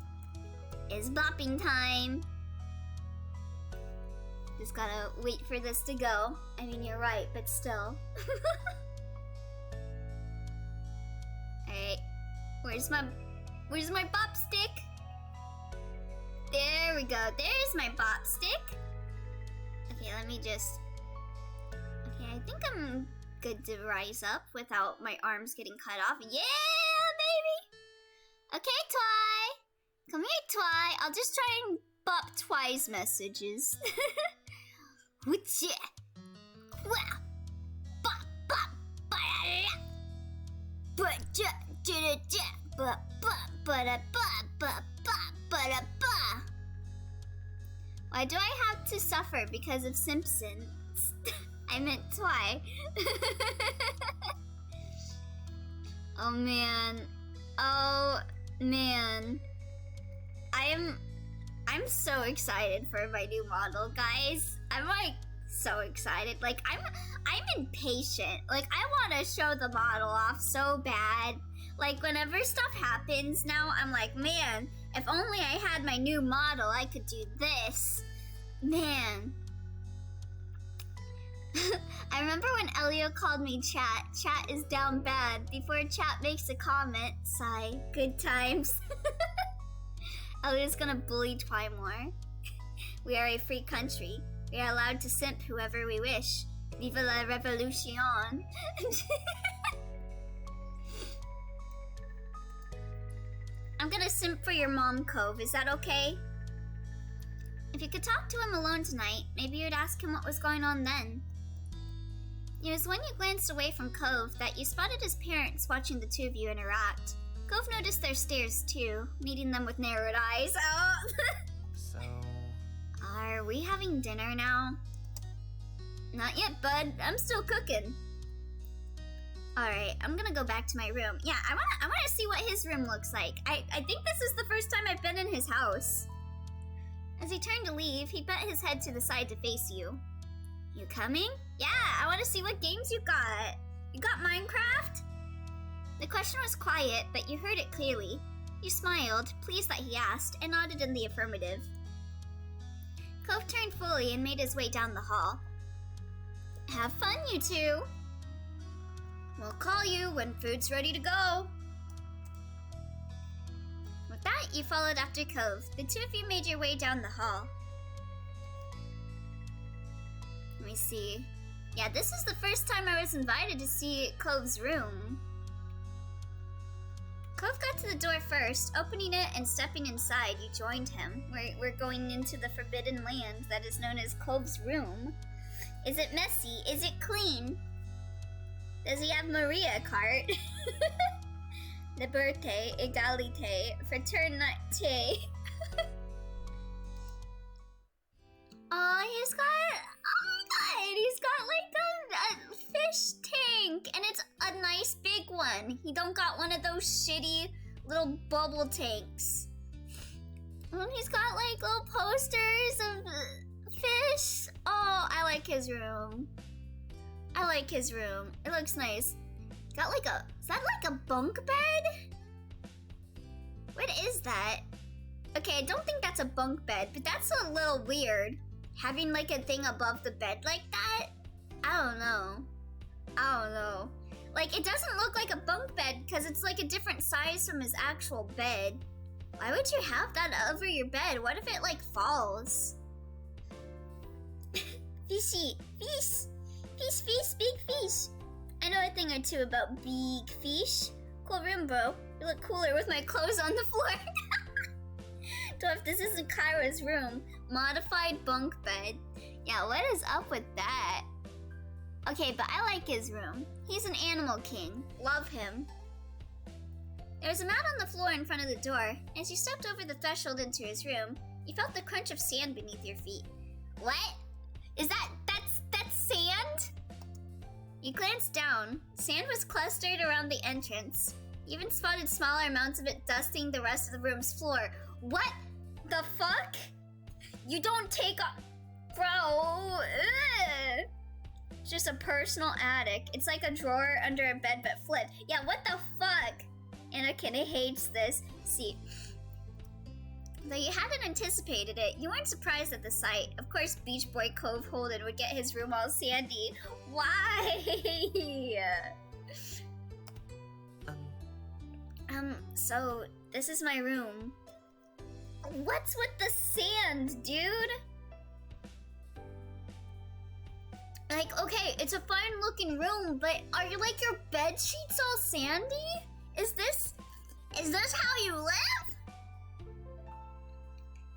It's bopping time. Just gotta wait for this to go. I mean, you're right, but still. Alright. Where's my bop stick? There we go. There's my bop stick. Okay, let me just... Okay, I think I'm good to rise up without my arms getting cut off. Yeah, baby! Okay, Twi! Come here, Twi. I'll just try and bop Twi's messages. What's it? Wow! Bop, bop, ba-da-da! Ba-da-da-da-da! Bop, bop, ba-da-bop, bop, bop, ba-da-ba! Why do I have to suffer because of Simpsons? I meant Twi. Oh man. Oh Man, I'm so excited for my new model, guys. I'm like so excited. Like I'm impatient. Like I want to show the model off so bad. Like whenever stuff happens now, I'm like, man, if only I had my new model, I could do this. Man. I remember when Elio called me chat. Chat is down bad. Before chat makes a comment, sigh. Good times. Elio's gonna bully Twy more. We are a free country. We are allowed to simp whoever we wish. Viva la revolution. I'm gonna simp for your mom, Cove. Is that okay? If you could talk to him alone tonight, maybe you'd ask him what was going on then. It was when you glanced away from Cove that you spotted his parents watching the two of you interact. Cove noticed their stares too, meeting them with narrowed eyes. Oh. So... Are we having dinner now? Not yet, bud. I'm still cooking. Alright, I'm gonna go back to my room. Yeah, I wanna see what his room looks like. I think this is the first time I've been in his house. As he turned to leave, he bent his head to the side to face you. You coming? Yeah, I wanna see what games you got. You got Minecraft? The question was quiet, but you heard it clearly. You smiled, pleased that he asked, and nodded in the affirmative. Cove turned fully and made his way down the hall. Have fun, you two! We'll call you when food's ready to go. With that, you followed after Cove. The two of you made your way down the hall. Let me see. Yeah, this is the first time I was invited to see Cove's room. Cove got to the door first. Opening it and stepping inside, you joined him. We're going into the forbidden land that is known as Cove's room. Is it messy? Is it clean? Does he have Maria cart? Liberté, égalité, fraternité. Oh, he's got... Oh my god! He's got like a fish tank! And it's a nice big one. He don't got one of those shitty little bubble tanks. And he's got like little posters of fish. Oh, I like his room. I like his room. It looks nice. Got like a... Is that like a bunk bed? What is that? Okay, I don't think that's a bunk bed, but that's a little weird. Having like a thing above the bed like that? I don't know. I don't know. Like, it doesn't look like a bunk bed because it's like a different size from his actual bed. Why would you have that over your bed? What if it like falls? Fishy. Fish. Fish, fish, big fish. I know a thing or two about big fish. Cool room, bro. You look cooler with my clothes on the floor. Dwarf, this isn't Kyra's room. Modified bunk bed. Yeah, what is up with that? Okay, but I like his room. He's an animal king. Love him. There was a mat on the floor in front of the door. As you stepped over the threshold into his room, you felt the crunch of sand beneath your feet. What? Is that's sand? You glanced down. Sand was clustered around the entrance. You even spotted smaller amounts of it dusting the rest of the room's floor. What the fuck? You don't take off... Bro, ugh. It's just a personal attic. It's like a drawer under a bed but flipped. Yeah, what the fuck? Anakin hates this. See, though you hadn't anticipated it, you weren't surprised at the sight. Of course, Beach Boy Cove Holden would get his room all sandy. Why? So this is my room. What's with the sand, dude? Like, okay, it's a fine looking room, but are you like your bed sheets all sandy? Is this how you live?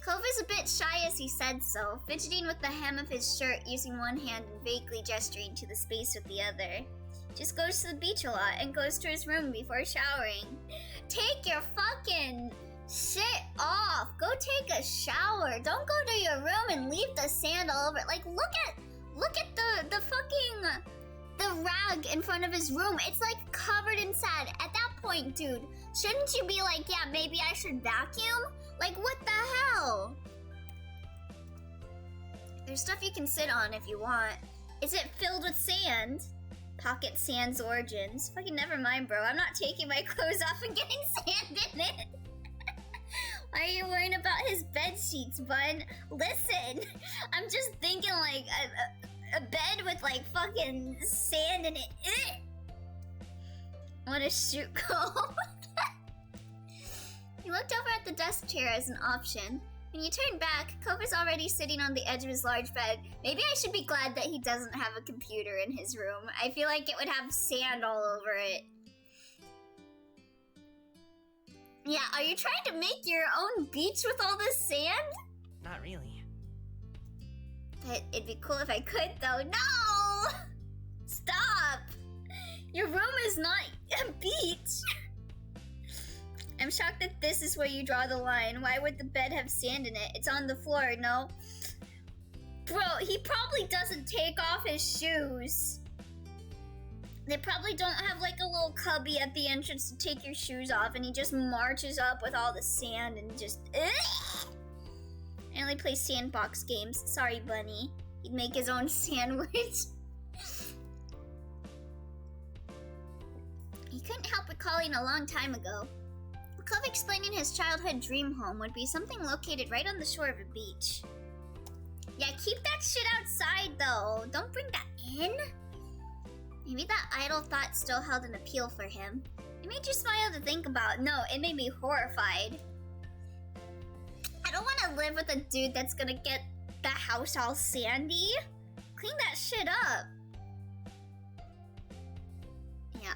Cove is a bit shy as he said so, fidgeting with the hem of his shirt using one hand and vaguely gesturing to the space with the other. Just goes to the beach a lot and goes to his room before showering. Take your fucking shit off. Go take a shower. Don't go to your room and leave the sand all over. Like, look at the fucking... the rag in front of his room. It's like covered in sand. At that point, dude, Shouldn't you be like, yeah, maybe I should vacuum? Like, what the hell? There's stuff you can sit on if you want. Is it filled with sand? Pocket Sand's origins. Fucking never mind, bro. I'm not taking my clothes off and getting sand in it. Why are you worrying about his bed sheets, bud? Listen, I'm just thinking like a bed with like fucking sand in it. Ugh. What a shoot call. He looked over at the desk chair as an option. When you turn back, Cover's already sitting on the edge of his large bed. Maybe I should be glad that he doesn't have a computer in his room. I feel like it would have sand all over it. Yeah, are you trying to make your own beach with all this sand? Not really. But it'd be cool if I could, though. No! Stop! Your room is not a beach. I'm shocked that this is where you draw the line. Why would the bed have sand in it? It's on the floor, no? Bro, he probably doesn't take off his shoes. They probably don't have like a little cubby at the entrance to take your shoes off, and he just marches up with all the sand and just... Ugh! I only play sandbox games. Sorry, Bunny. He'd make his own sandwich. He couldn't help recalling a long time ago. Cove explaining his childhood dream home would be something located right on the shore of a beach. Yeah, keep that shit outside though. Don't bring that in. Maybe that idle thought still held an appeal for him. It made you smile to think about. No, it made me horrified. I don't want to live with a dude that's gonna get the house all sandy. Clean that shit up. Yeah,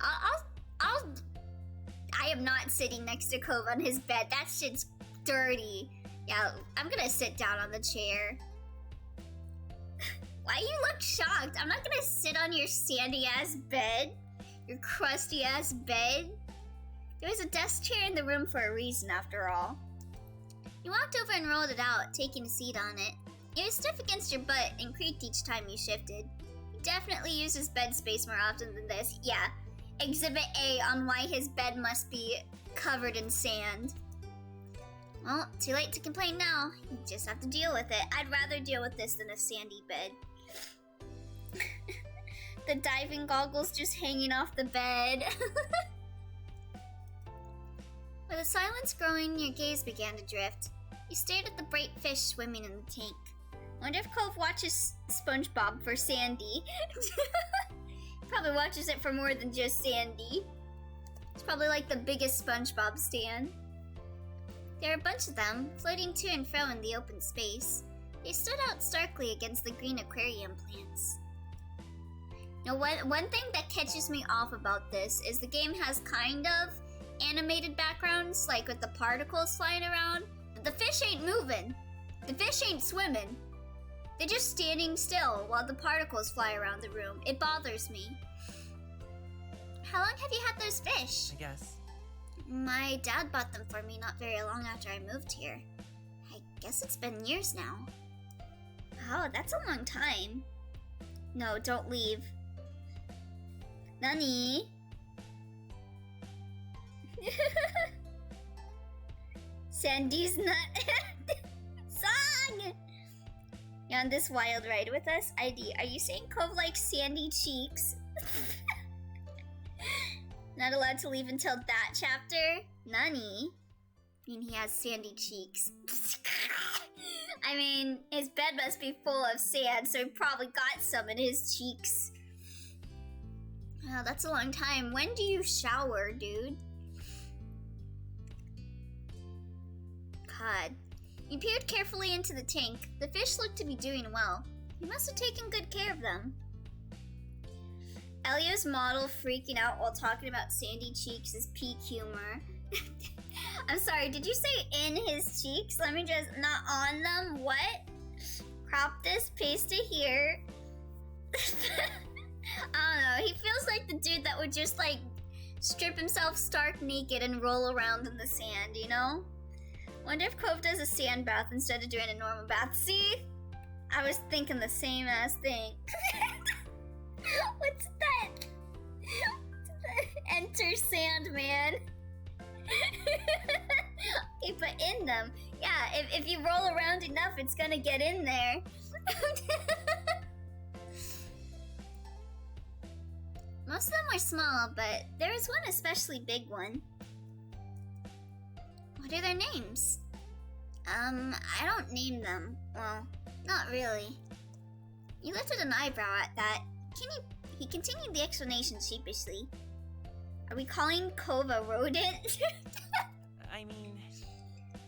I am not sitting next to Cove on his bed. That shit's dirty. Yeah, I'm gonna sit down on the chair. Why you look shocked? I'm not gonna sit on your sandy ass bed. Your crusty ass bed. There was a desk chair in the room for a reason after all. You walked over and rolled it out, taking a seat on it. It was stiff against your butt and creaked each time you shifted. He definitely uses bed space more often than this. Yeah. Exhibit A on why his bed must be covered in sand. Well, too late to complain now. You just have to deal with it. I'd rather deal with this than a sandy bed. The diving goggles just hanging off the bed. With the silence growing, your gaze began to drift. You stared at the bright fish swimming in the tank. Wonder if Cove watches SpongeBob for Sandy. Probably watches it for more than just Sandy. It's probably like the biggest SpongeBob stan. There are a bunch of them, floating to and fro in the open space. They stood out starkly against the green aquarium plants. Now, one thing that catches me off about this is the game has kind of animated backgrounds, like with the particles flying around, but the fish ain't moving. The fish ain't swimming. They're just standing still while the particles fly around the room. It bothers me. How long have you had those fish? I guess. My dad bought them for me not very long after I moved here. I guess it's been years now. Oh, that's a long time. No, don't leave. Nani? Sandy's not... Song! You're on this wild ride with us? ID, are you saying Cove likes sandy cheeks? Not allowed to leave until that chapter? Nani? I mean, he has sandy cheeks. I mean, his bed must be full of sand, so he probably got some in his cheeks. Oh, that's a long time. When do you shower, dude? God. You peered carefully into the tank. The fish looked to be doing well. You must have taken good care of them. Elio's model freaking out while talking about sandy cheeks is peak humor. I'm sorry, did you say in his cheeks? Let me just, not on them? What? Crop this, paste it here. I don't know, he feels like the dude that would just like strip himself stark naked and roll around in the sand, you know? Wonder if Cove does a sand bath instead of doing a normal bath. See? I was thinking the same ass thing. What's that? Enter Sandman. Okay, but in them. Yeah, if you roll around enough, it's gonna get in there. Most of them are small, but there is one especially big one. What are their names? I don't name them. Well, not really. He lifted an eyebrow at that. He continued the explanation sheepishly. Are we calling Cove a rodent? I mean,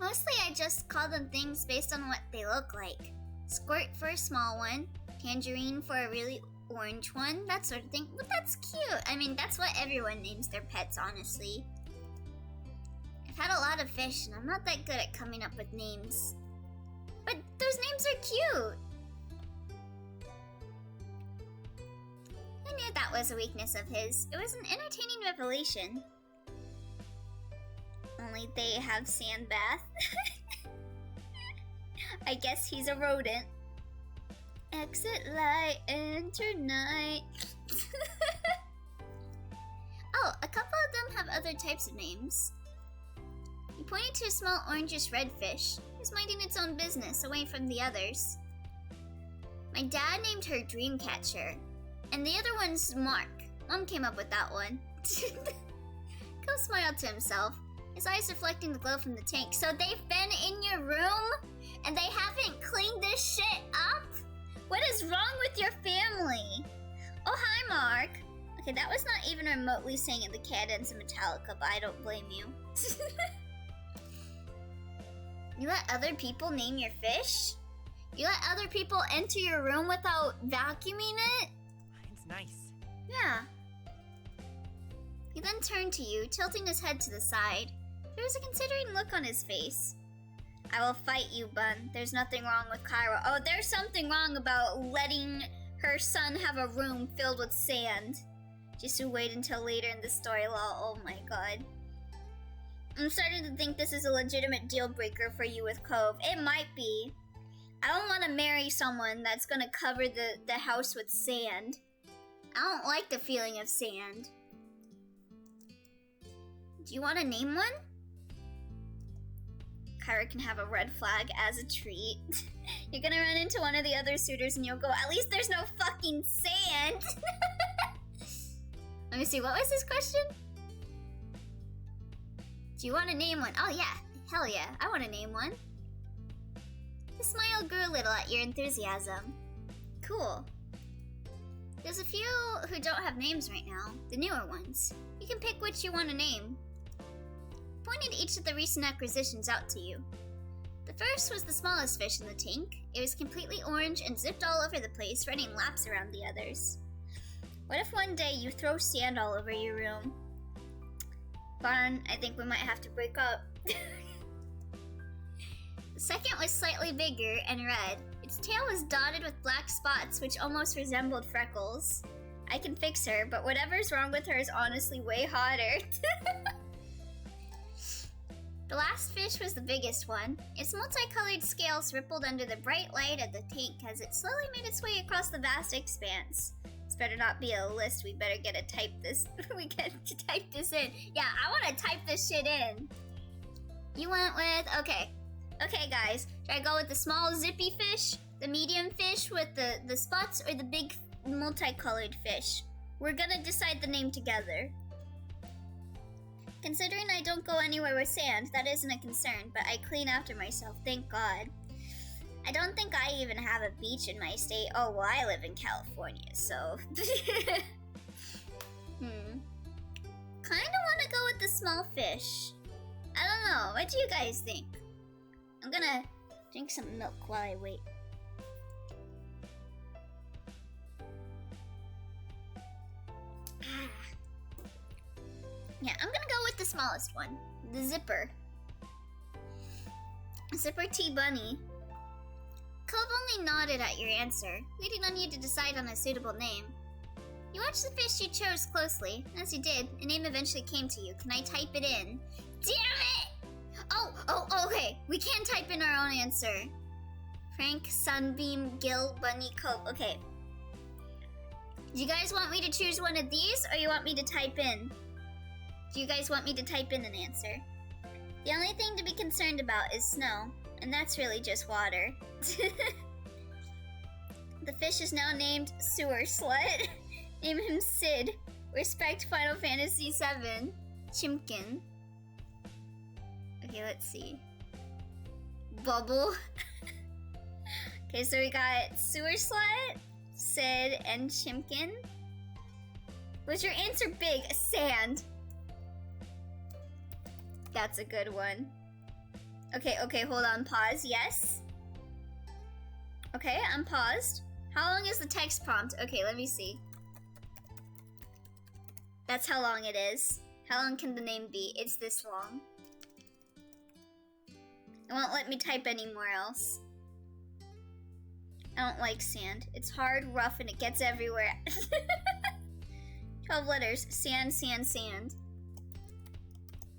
Mostly I just call them things based on what they look like. Squirt for a small one, tangerine for a really orange one, that sort of thing. But that's cute. I mean, that's what everyone names their pets, honestly. I've had a lot of fish, and I'm not that good at coming up with names. But those names are cute! I knew that was a weakness of his. It was an entertaining revelation. Only they have sand bath. I guess he's a rodent. Exit light, enter night. Oh, a couple of them have other types of names. He pointed to a small orangish red fish. It was minding its own business, away from the others. My dad named her Dreamcatcher. And the other one's Mark. Mom came up with that one. Cole smiled to himself, his eyes reflecting the glow from the tank. So they've been in your room? And they haven't cleaned this shit up? What is wrong with your family? Oh, hi, Mark. Okay, that was not even remotely singing the cadence of Metallica, but I don't blame you. You let other people name your fish? You let other people enter your room without vacuuming it? it's nice. Yeah. He then turned to you, tilting his head to the side. There was a considering look on his face. I will fight you, Bun. There's nothing wrong with Cairo. Oh, there's something wrong about letting her son have a room filled with sand. Just to wait until later in the story, lol. Oh my god. I'm starting to think this is a legitimate deal breaker for you with Cove. It might be. I don't want to marry someone that's gonna cover the house with sand. I don't like the feeling of sand. Do you want to name one? Kyra can have a red flag as a treat. You're gonna run into one of the other suitors and you'll go, at least there's no fucking sand! Let me see, what was this question? Do you want to name one? Oh yeah, hell yeah, I want to name one. The smile grew a little at your enthusiasm. Cool. There's a few who don't have names right now, the newer ones. You can pick which you want to name. Pointed each of the recent acquisitions out to you. The first was the smallest fish in the tank. It was completely orange and zipped all over the place, running laps around the others. What if one day you throw sand all over your room? Barn, I think we might have to break up. The second was slightly bigger and red. Its tail was dotted with black spots which almost resembled freckles. I can fix her, but whatever's wrong with her is honestly way hotter. The last fish was the biggest one. Its multicolored scales rippled under the bright light of the tank as it slowly made its way across the vast expanse. This better not be a list. We better get to type this. We get to type this in. Yeah, I want to type this shit in. You went with... Okay, guys. Should I go with the small zippy fish, the medium fish with the spots, or the big multicolored fish? We're gonna decide the name together. Considering I don't go anywhere with sand, that isn't a concern, but I clean after myself, thank God. I don't think I even have a beach in my state. Oh, well, I live in California, so... Kinda wanna go with the small fish. I don't know, what do you guys think? I'm gonna drink some milk while I wait. Yeah, I'm gonna go with the smallest one. The zipper. Zipper T Bunny. Cove only nodded at your answer, waiting on you to decide on a suitable name. You watched the fish you chose closely. As you did, a name eventually came to you. Can I type it in? Damn it! Oh, okay. We can type in our own answer. Frank, Sunbeam, Gil, Bunny, Cove. Okay. Do you guys want me to choose one of these, or you want me to type in? Do you guys want me to type in an answer? The only thing to be concerned about is snow, and that's really just water. The fish is now named Sewer Slut. Name him Sid. Respect Final Fantasy VII. Chimkin. Okay, let's see. Bubble. Okay, so we got Sewer Slut, Sid, and Chimkin. Was your answer big? Sand. That's a good one. Okay, hold on, pause, yes. Okay, I'm paused. How long is the text prompt? Okay, let me see. That's how long it is. How long can the name be? It's this long. It won't let me type anymore else. I don't like sand. It's hard, rough, and it gets everywhere. 12 letters. Sand, sand, sand.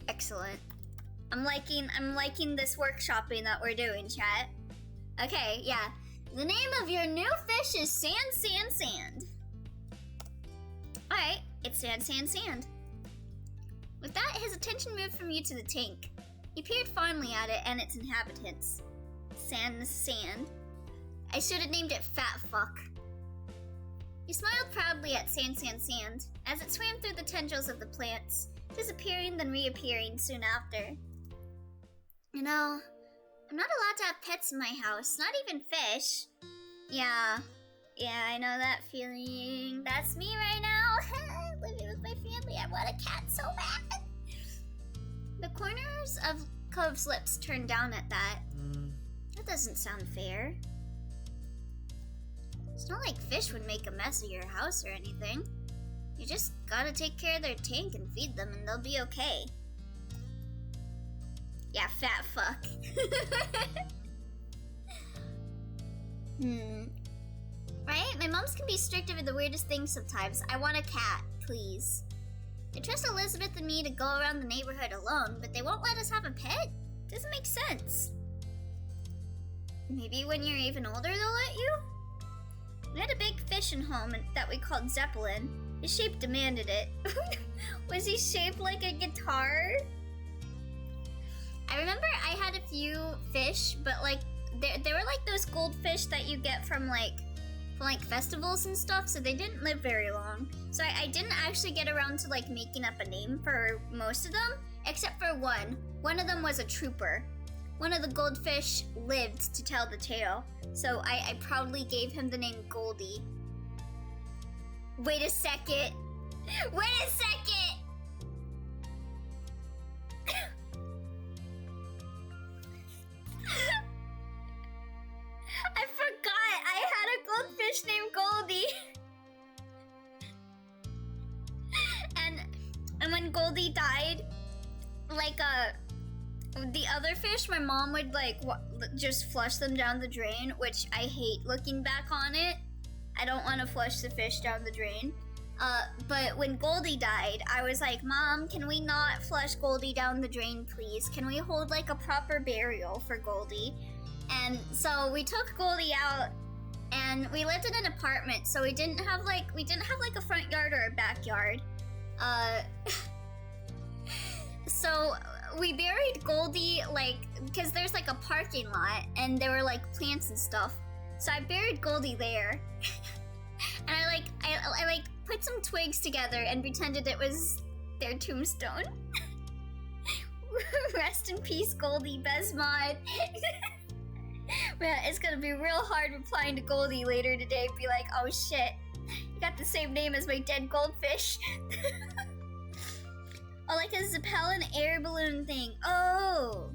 Excellent. I'm liking this workshopping that we're doing, chat. Okay, yeah. The name of your new fish is Sand, Sand, Sand. Alright, it's Sand, Sand, Sand. With that, his attention moved from you to the tank. He peered fondly at it and its inhabitants. Sand, Sand. I should have named it Fat Fuck. He smiled proudly at Sand, Sand, Sand as it swam through the tendrils of the plants, disappearing then reappearing soon after. You know, I'm not allowed to have pets in my house, not even fish. Yeah, I know that feeling. That's me right now. Living with my family, I want a cat so bad. The corners of Cove's lips turned down at that. That doesn't sound fair. It's not like fish would make a mess of your house or anything. You just gotta take care of their tank and feed them and they'll be okay. Yeah, fat fuck. Right? My moms can be strict over the weirdest things sometimes. I want a cat, please. They trust Elizabeth and me to go around the neighborhood alone, but they won't let us have a pet? Doesn't make sense. Maybe when you're even older they'll let you? We had a big fish in home that we called Zeppelin. His shape demanded it. Was he shaped like a guitar? I remember I had a few fish, but like they were like those goldfish that you get from festivals and stuff, so they didn't live very long. So I didn't actually get around to like making up a name for most of them, except for one. One of them was a trooper. One of the goldfish lived to tell the tale, so I proudly gave him the name Goldie. Wait a second. Wait a second! I forgot I had a goldfish named Goldie. and when Goldie died, like the other fish, my mom would like just flush them down the drain, which I hate looking back on it. I don't want to flush the fish down the drain. But when Goldie died, I was like, Mom, can we not flush Goldie down the drain, please? Can we hold like a proper burial for Goldie? And so we took Goldie out, and we lived in an apartment, so we didn't have like a front yard or a backyard. So we buried Goldie like because there's like a parking lot, and there were like plants and stuff. So I buried Goldie there, and I like put some twigs together and pretended it was their tombstone. Rest in peace, Goldie, best mod. Man, it's gonna be real hard replying to Goldie later today. Be like, oh shit, you got the same name as my dead goldfish. Oh, like a Zeppelin air balloon thing. Oh.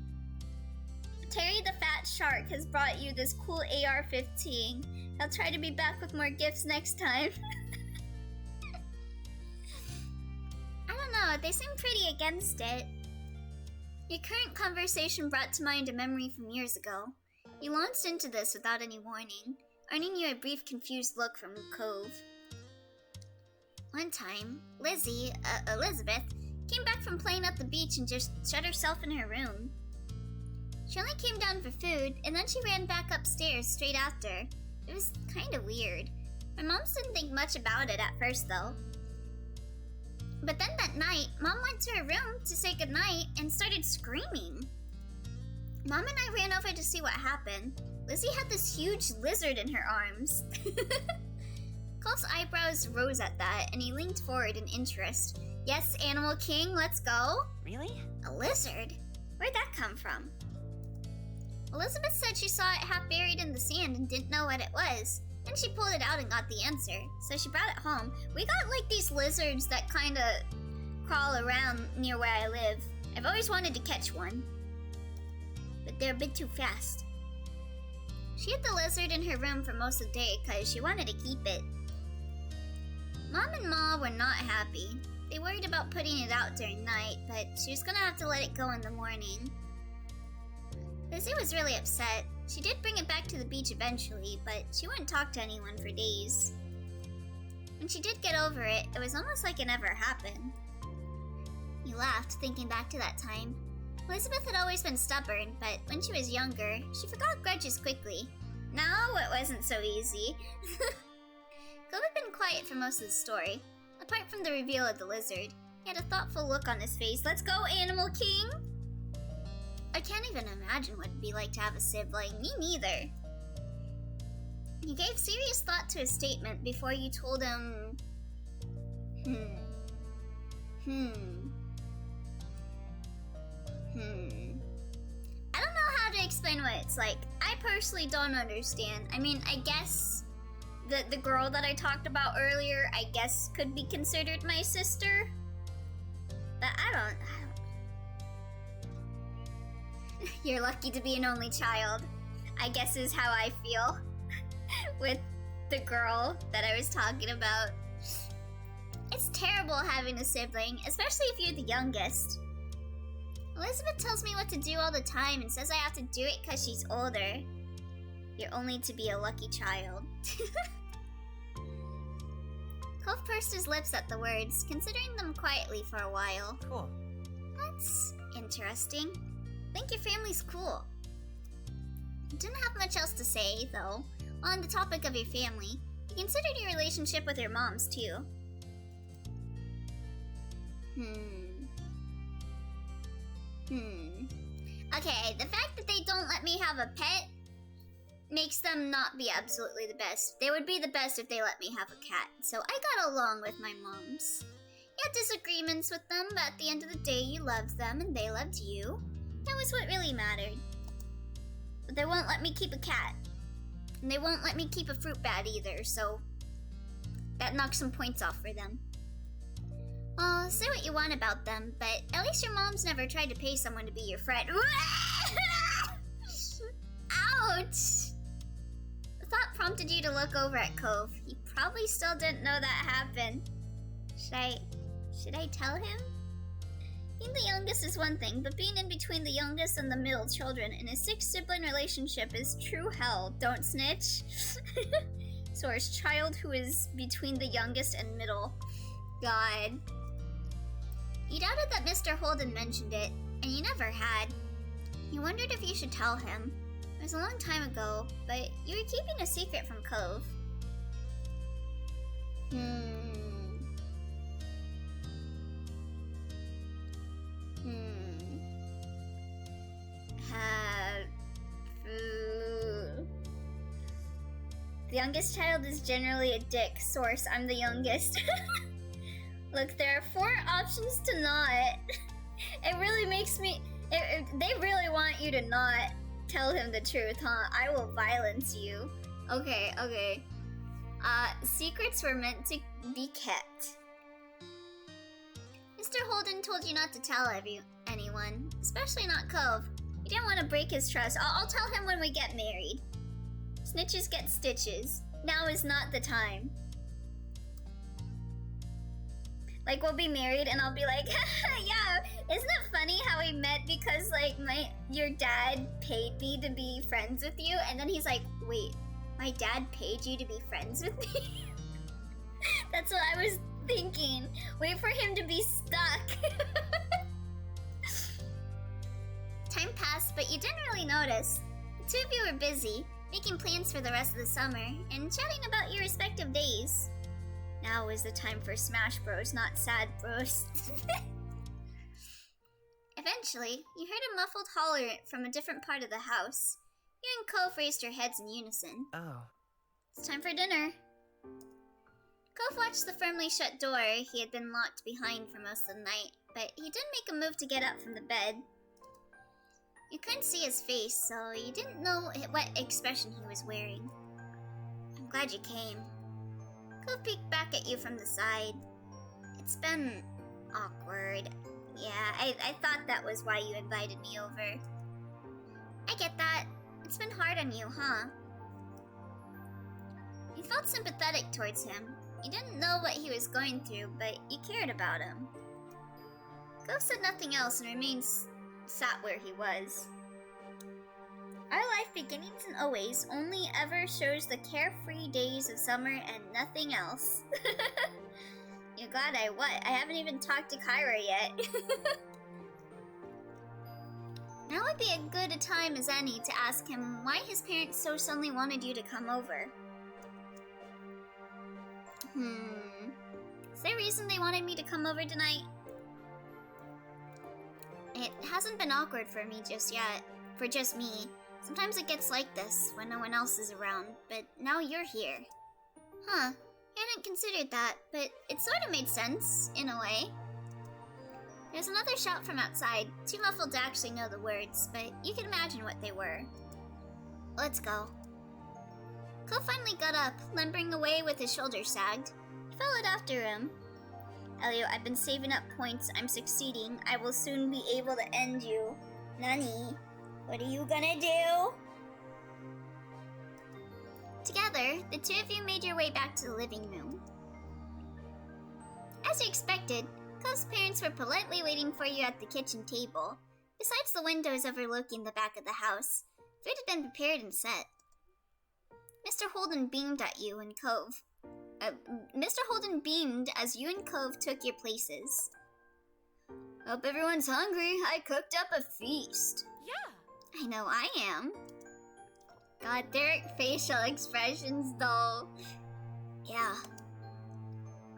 Terry the Fat Shark has brought you this cool AR-15. I'll try to be back with more gifts next time. I don't know, they seem pretty against it. Your current conversation brought to mind a memory from years ago. You launched into this without any warning, earning you a brief confused look from Cove. One time, Elizabeth, came back from playing at the beach and just shut herself in her room. She only came down for food, and then she ran back upstairs straight after. It was kinda weird. My mom didn't think much about it at first, though. But then that night, Mom went to her room to say goodnight and started screaming. Mom and I ran over to see what happened. Lizzie had this huge lizard in her arms. Cole's eyebrows rose at that, and he leaned forward in interest. Yes, Animal King, let's go. Really? A lizard? Where'd that come from? Elizabeth said she saw it half buried in the sand and didn't know what it was. Then she pulled it out and got the answer, so she brought it home. We got like these lizards that kind of crawl around near where I live. I've always wanted to catch one, but they're a bit too fast. She had the lizard in her room for most of the day because she wanted to keep it. Mom and Ma were not happy. They worried about putting it out during night, but she was gonna have to let it go in the morning. Lizzie was really upset. She did bring it back to the beach eventually, but she wouldn't talk to anyone for days. When she did get over it, it was almost like it never happened. He laughed, thinking back to that time. Elizabeth had always been stubborn, but when she was younger, she forgot grudges quickly. Now it wasn't so easy. Cove had been quiet for most of the story, apart from the reveal of the lizard. He had a thoughtful look on his face. Let's go, Animal King! I can't even imagine what it'd be like to have a sibling. Me neither. You gave serious thought to his statement before you told him... I don't know how to explain what it's like. I personally don't understand. I mean, I guess the girl that I talked about earlier, I guess could be considered my sister. But I don't... You're lucky to be an only child, I guess is how I feel with the girl that I was talking about. It's terrible having a sibling, especially if you're the youngest. Elizabeth tells me what to do all the time and says I have to do it because she's older. You're only to be a lucky child. Cove pursed his lips at the words, considering them quietly for a while. Cool. That's interesting. I think your family's cool. Didn't have much else to say, though. On the topic of your family, he considered your relationship with your moms, too. Okay, the fact that they don't let me have a pet makes them not be absolutely the best. They would be the best if they let me have a cat, so I got along with my moms. You had disagreements with them, but at the end of the day, you loved them and they loved you. That was what really mattered. But they won't let me keep a cat. And they won't let me keep a fruit bat either, so that knocks some points off for them. Well, say what you want about them, but at least your mom's never tried to pay someone to be your friend. Ouch! The thought prompted you to look over at Cove. He probably still didn't know that happened. Should I tell him? Being the youngest is one thing, but being in between the youngest and the middle children in a 6-sibling relationship is true hell. Don't snitch. Source, child who is between the youngest and middle. God. You doubted that Mr. Holden mentioned it, and you never had. You wondered if you should tell him. It was a long time ago, but you were keeping a secret from Cove. The youngest child is generally a dick. Source, I'm the youngest. Look, there are 4 options to not. It really makes me... they really want you to not tell him the truth, huh? I will violence you. Okay. Secrets were meant to be kept. Mr. Holden told you not to tell anyone, especially not Cove. You didn't want to break his trust. I'll tell him when we get married. Snitches get stitches. Now is not the time. Like, we'll be married and I'll be like, yeah, isn't it funny how we met because, like, your dad paid me to be friends with you? And then he's like, wait, my dad paid you to be friends with me? That's what I was thinking. Wait for him to be stuck. Time passed, but you didn't really notice. The 2 of you were busy, making plans for the rest of the summer, and chatting about your respective days. Now is the time for Smash Bros, not Sad Bros. Eventually, you heard a muffled holler from a different part of the house. You and Cove raised your heads in unison. Oh. It's time for dinner. Cove watched the firmly shut door he had been locked behind for most of the night, but he didn't make a move to get up from the bed. You couldn't see his face, so you didn't know what expression he was wearing. I'm glad you came. Cove peeked back at you from the side. It's been awkward. Yeah, I thought that was why you invited me over. I get that. It's been hard on you, huh? You felt sympathetic towards him. You didn't know what he was going through, but you cared about him. Cove said nothing else and remained sat where he was. Our life, beginnings and always, only ever shows the carefree days of summer and nothing else. You're glad I haven't even talked to Kyra yet. Now would be a good a time as any to ask him why his parents so suddenly wanted you to come over. Is there a reason they wanted me to come over tonight? It hasn't been awkward for me just yet. For just me. Sometimes it gets like this when no one else is around, but now you're here. Huh. I hadn't considered that, but it sort of made sense, in a way. There's another shout from outside, too muffled to actually know the words, but you can imagine what they were. Let's go. Cole finally got up, lumbering away with his shoulders sagged. He followed after him. Elio, I've been saving up points. I'm succeeding. I will soon be able to end you. Nani, what are you gonna do? Together, the two of you made your way back to the living room. As you expected, Cove's parents were politely waiting for you at the kitchen table. Besides the windows overlooking the back of the house, food had been prepared and set. Mr. Holden beamed at you and Cove. Mr. Holden beamed as you and Cove took your places. Hope everyone's hungry. I cooked up a feast. Yeah. I know I am. God, their facial expressions, though. Yeah.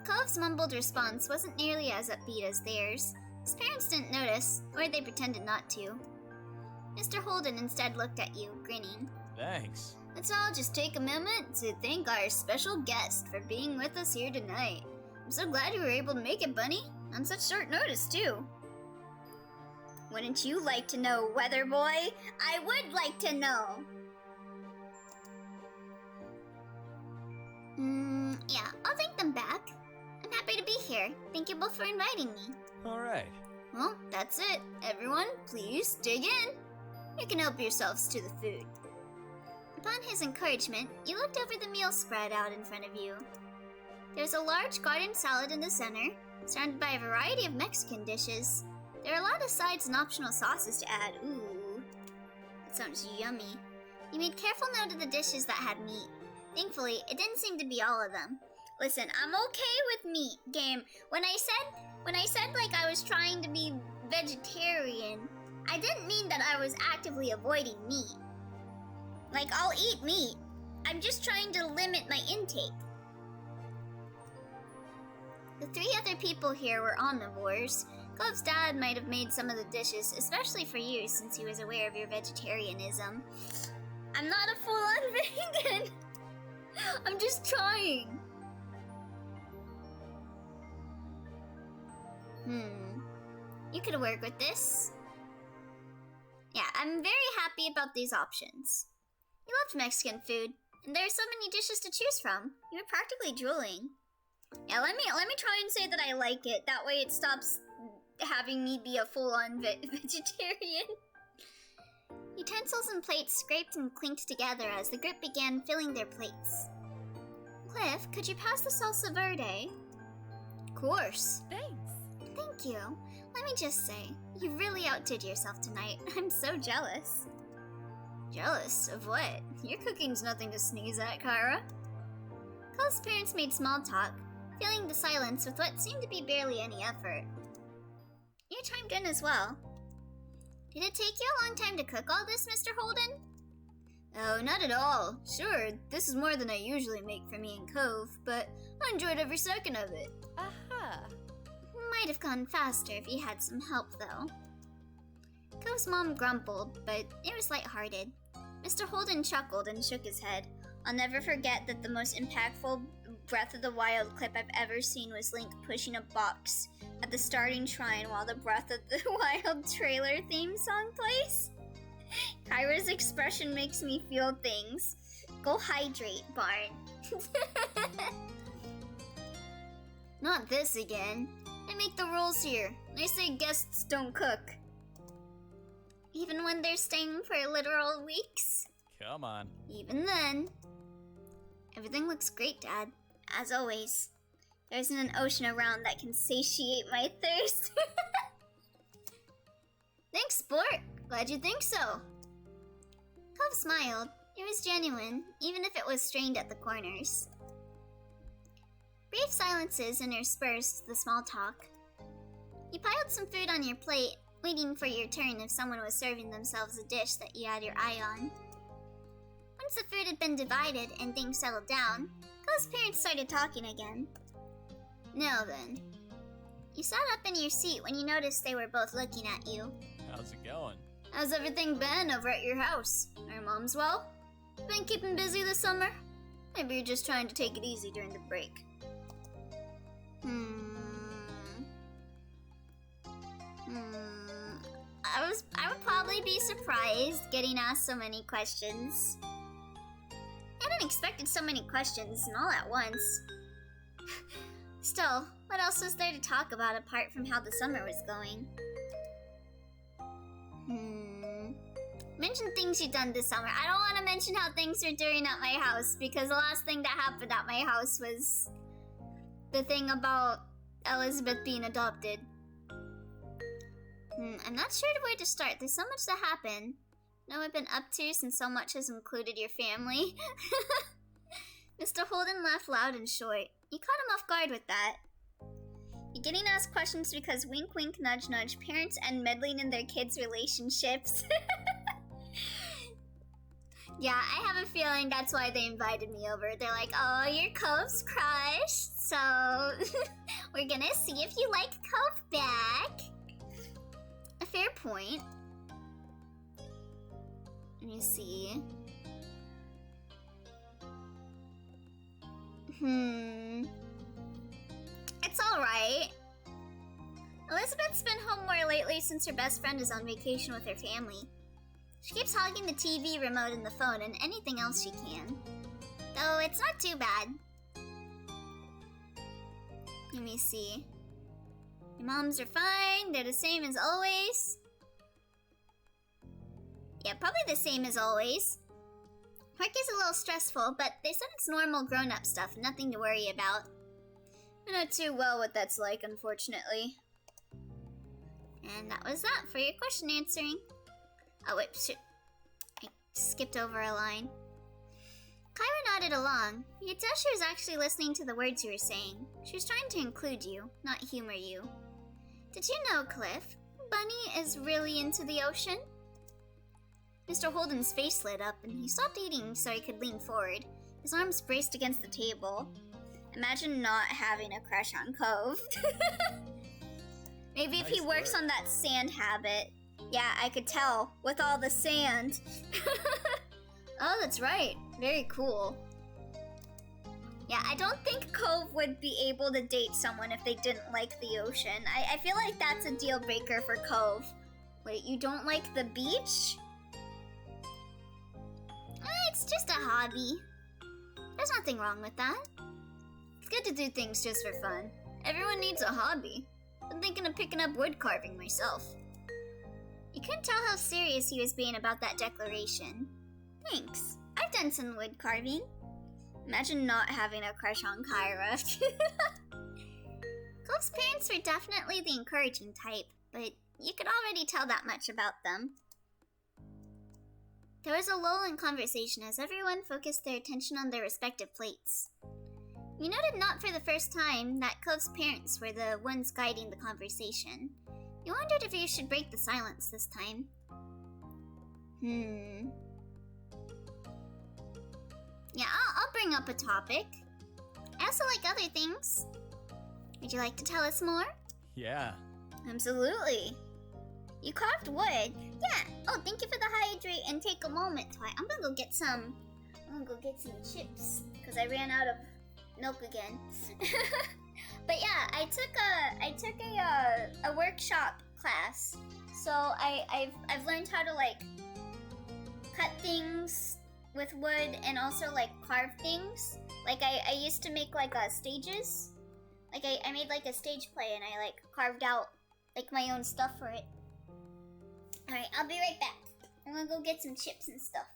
Cove's mumbled response wasn't nearly as upbeat as theirs. His parents didn't notice, or they pretended not to. Mr. Holden instead looked at you, grinning. Thanks. Let's all just take a moment to thank our special guest for being with us here tonight. I'm so glad you were able to make it, Bunny, on such short notice, too. Wouldn't you like to know, Weather Boy? I would like to know. Yeah, I'll thank them back. I'm happy to be here. Thank you both for inviting me. Alright. Well, that's it. Everyone, please dig in. You can help yourselves to the food. Upon his encouragement, you looked over the meal spread out in front of you. There was a large garden salad in the center, surrounded by a variety of Mexican dishes. There are a lot of sides and optional sauces to add. Ooh, that sounds yummy. You made careful note of the dishes that had meat. Thankfully, it didn't seem to be all of them. Listen, I'm okay with meat, game. When I said like I was trying to be vegetarian, I didn't mean that I was actively avoiding meat. Like, I'll eat meat. I'm just trying to limit my intake. The three other people here were omnivores. Cove's dad might have made some of the dishes, especially for you, since he was aware of your vegetarianism. I'm not a full-on vegan. I'm just trying. You could work with this. Yeah, I'm very happy about these options. You loved Mexican food, and there are so many dishes to choose from. You were practically drooling. Yeah, let me try and say that I like it. That way it stops having me be a full-on vegetarian. Utensils and plates scraped and clinked together as the group began filling their plates. Cliff, could you pass the salsa verde? Of course. Thanks. Thank you. Let me just say, you really outdid yourself tonight. I'm so jealous. Jealous of what? Your cooking's nothing to sneeze at, Kyra. Cole's parents made small talk, filling the silence with what seemed to be barely any effort. You chimed in as well. Did it take you a long time to cook all this, Mr. Holden? Oh Oh, not at all. Sure, this is more than I usually make for me and Cove, but I enjoyed every second of it. Aha. Might have gone faster if you had some help, though. Cove's mom grumbled, but it was lighthearted. Mr. Holden chuckled and shook his head. I'll never forget that the most impactful Breath of the Wild clip I've ever seen was Link pushing a box at the starting shrine while the Breath of the Wild trailer theme song plays. Kyra's expression makes me feel things. Go hydrate, Barn. Not this again. I make the rules here. I say guests don't cook. Even when they're staying for literal weeks? Come on. Even then. Everything looks great, Dad. As always. There isn't an ocean around that can satiate my thirst. Thanks, sport. Glad you think so. Cove smiled. It was genuine, even if it was strained at the corners. Brief silences interspersed the small talk. You piled some food on your plate, waiting for your turn if someone was serving themselves a dish that you had your eye on. Once the food had been divided and things settled down, Cove's parents started talking again. Now then. You sat up in your seat when you noticed they were both looking at you. How's it going? How's everything been over at your house? Are Mom's well? Been keeping busy this summer? Maybe you're just trying to take it easy during the break. I would probably be surprised getting asked so many questions. I hadn't expected so many questions, and all at once. Still, what else was there to talk about apart from how the summer was going? Mention things you've done this summer. I don't want to mention how things are doing at my house, because the last thing that happened at my house was the thing about Elizabeth being adopted. I'm not sure where to start. There's so much to happen. Know what I've been up to since so much has included your family. Mr. Holden laughed loud and short. You caught him off guard with that. You're getting asked questions because wink wink nudge nudge, parents and meddling in their kids' relationships. Yeah, I have a feeling that's why they invited me over. They're like, oh, you're Cove's crush, so we're gonna see if you like Cove back. A fair point. Let me see. It's alright. Elizabeth's been home more lately since her best friend is on vacation with her family. She keeps hogging the TV remote and the phone and anything else she can. Though it's not too bad. Let me see. Your moms are fine, they're the same as always. Yeah, probably the same as always. Work is a little stressful, but they said it's normal grown-up stuff, nothing to worry about. I know too well what that's like, unfortunately. And that was that for your question answering. Oh wait, shit. I skipped over a line. Kyra nodded along. You could tell she was actually listening to the words you were saying. She was trying to include you, not humor you. Did you know, Cliff, Bunny is really into the ocean? Mr. Holden's face lit up and he stopped eating so he could lean forward. His arms braced against the table. Imagine not having a crush on Cove. Maybe if he works on that sand habit. Yeah, I could tell, with all the sand. Oh, that's right. Very cool. Yeah, I don't think Cove would be able to date someone if they didn't like the ocean. I feel like that's a deal breaker for Cove. Wait, you don't like the beach? It's just a hobby. There's nothing wrong with that. It's good to do things just for fun. Everyone needs a hobby. I'm thinking of picking up wood carving myself. You couldn't tell how serious he was being about that declaration. Thanks. I've done some wood carving. Imagine not having a crush on Kyra. Cove's parents were definitely the encouraging type, but you could already tell that much about them. There was a lull in conversation as everyone focused their attention on their respective plates. You noted not for the first time that Cove's parents were the ones guiding the conversation. You wondered if you should break the silence this time. bring up a topic. I also like other things. Would you like to tell us more? Yeah. Absolutely. You carved wood. Yeah. Oh, thank you for the hydrate and take a moment, Twilight. I'm gonna go get some chips because I ran out of milk again. But yeah, I took a workshop class. So I've learned how to like cut things with wood and also like carve things. Like I used to make like stages. Like I made like a stage play and I like carved out like my own stuff for it. Alright, I'll be right back. I'm gonna go get some chips and stuff.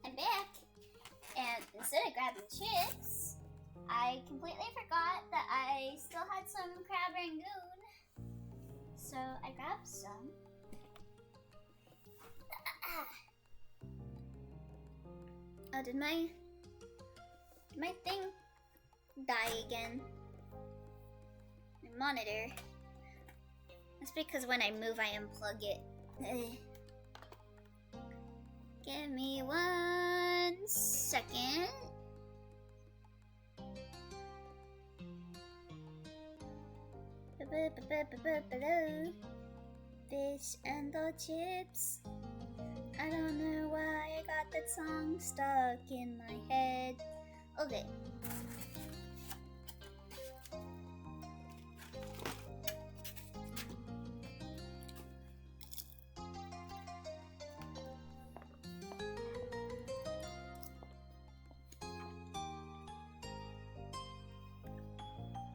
I'm back. And instead of grabbing chips, I completely forgot that I still had some crab rangoon. So I grabbed some. Oh, did my thing die again? My monitor. That's because when I move, I unplug it. Give me 1 second. Fish and the chips. I don't know why I got that song stuck in my head. Okay.